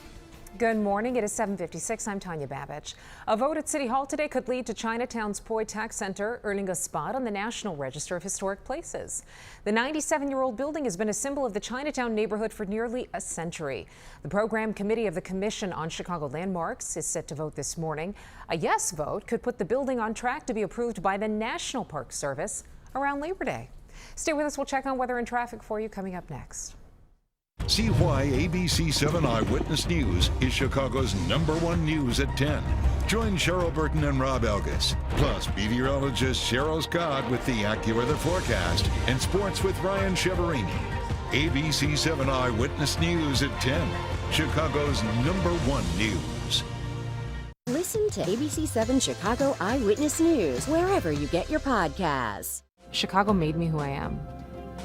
Good morning. It is 7:56. I'm Tanya Babich. A vote at City Hall today could lead to Chinatown's Poi Tax Center earning a spot on the National Register of Historic Places. The 97-year-old building has been a symbol of the Chinatown neighborhood for nearly a century. The program committee of the Commission on Chicago Landmarks is set to vote this morning. A yes vote could put the building on track to be approved by the National Park Service around Labor Day. Stay with us. We'll check on weather and traffic for you coming up next. See why ABC7 Eyewitness News is Chicago's #1 news at 10. Join Cheryl Burton and Rob Elgis, plus meteorologist Cheryl Scott with the AccuWeather forecast and sports with Ryan Cheverini. ABC7 Eyewitness News at 10, Chicago's #1 news. Listen to ABC7 Chicago Eyewitness News wherever you get your podcasts. Chicago made me who I am.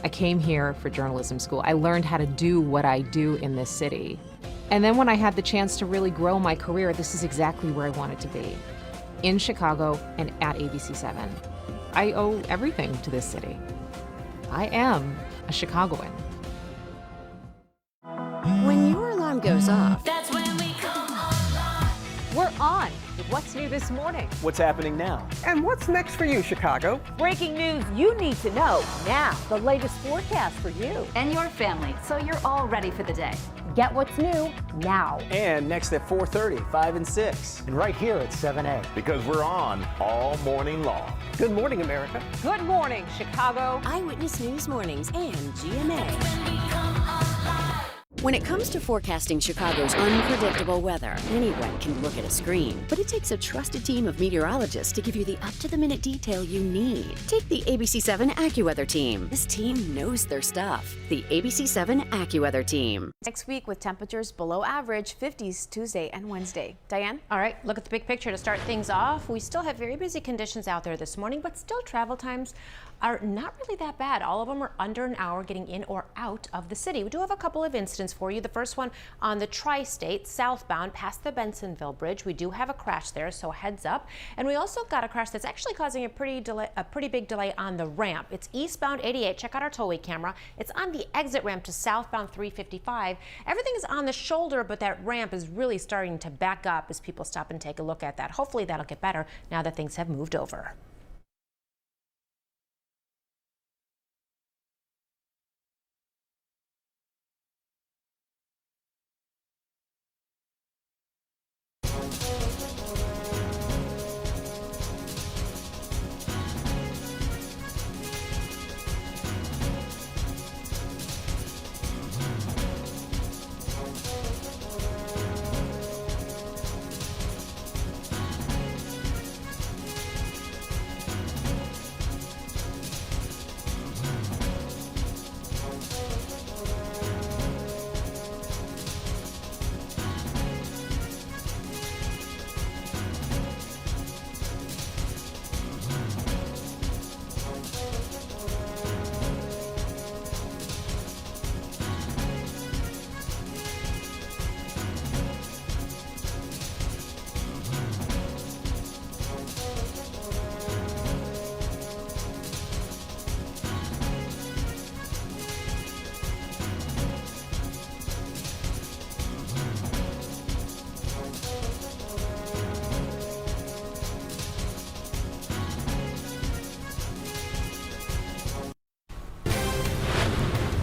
I came here for journalism school. I learned how to do what I do in this city. And then when I had the chance to really grow my career, this is exactly where I wanted to be. In Chicago and at ABC7. I owe everything to this city. I am a Chicagoan. When your alarm goes off, That's when we come We're on with what's new this morning. What's happening now? And what's next for you, Chicago? Breaking news you need to know now. The latest forecast for you And your family, so you're all ready for the day. Get what's new now. And next at 4:30, 5 and 6. And right here at 7A. Because we're on all morning long. Good morning, America. Good morning, Chicago. Eyewitness News Mornings and GMA. When it comes to forecasting Chicago's unpredictable weather, anyone can look at a screen, but it takes a trusted team of meteorologists to give you the up-to-the-minute detail you need. Take the ABC7 AccuWeather team. This team knows their stuff. The ABC7 AccuWeather team. Next week with temperatures below average, 50s Tuesday and Wednesday. Diane? All right, look at the big picture to start things off. We still have very busy conditions out there this morning, but still travel times are not really that bad. All of them are under an hour getting in or out of the city. We do have a couple of incidents for you. The first one on the Tri-State southbound past the Bensonville Bridge. We do have a crash there, so heads up. And we also got a crash that's actually causing a pretty big delay on the ramp. It's eastbound 88. Check out our tollway camera. It's on the exit ramp to southbound 355. Everything is on the shoulder, but that ramp is really starting to back up as people stop and take a look at that. Hopefully that'll get better now that things have moved over.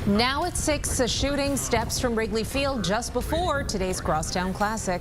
Now at 6, a shooting steps from Wrigley Field just before today's Crosstown Classic.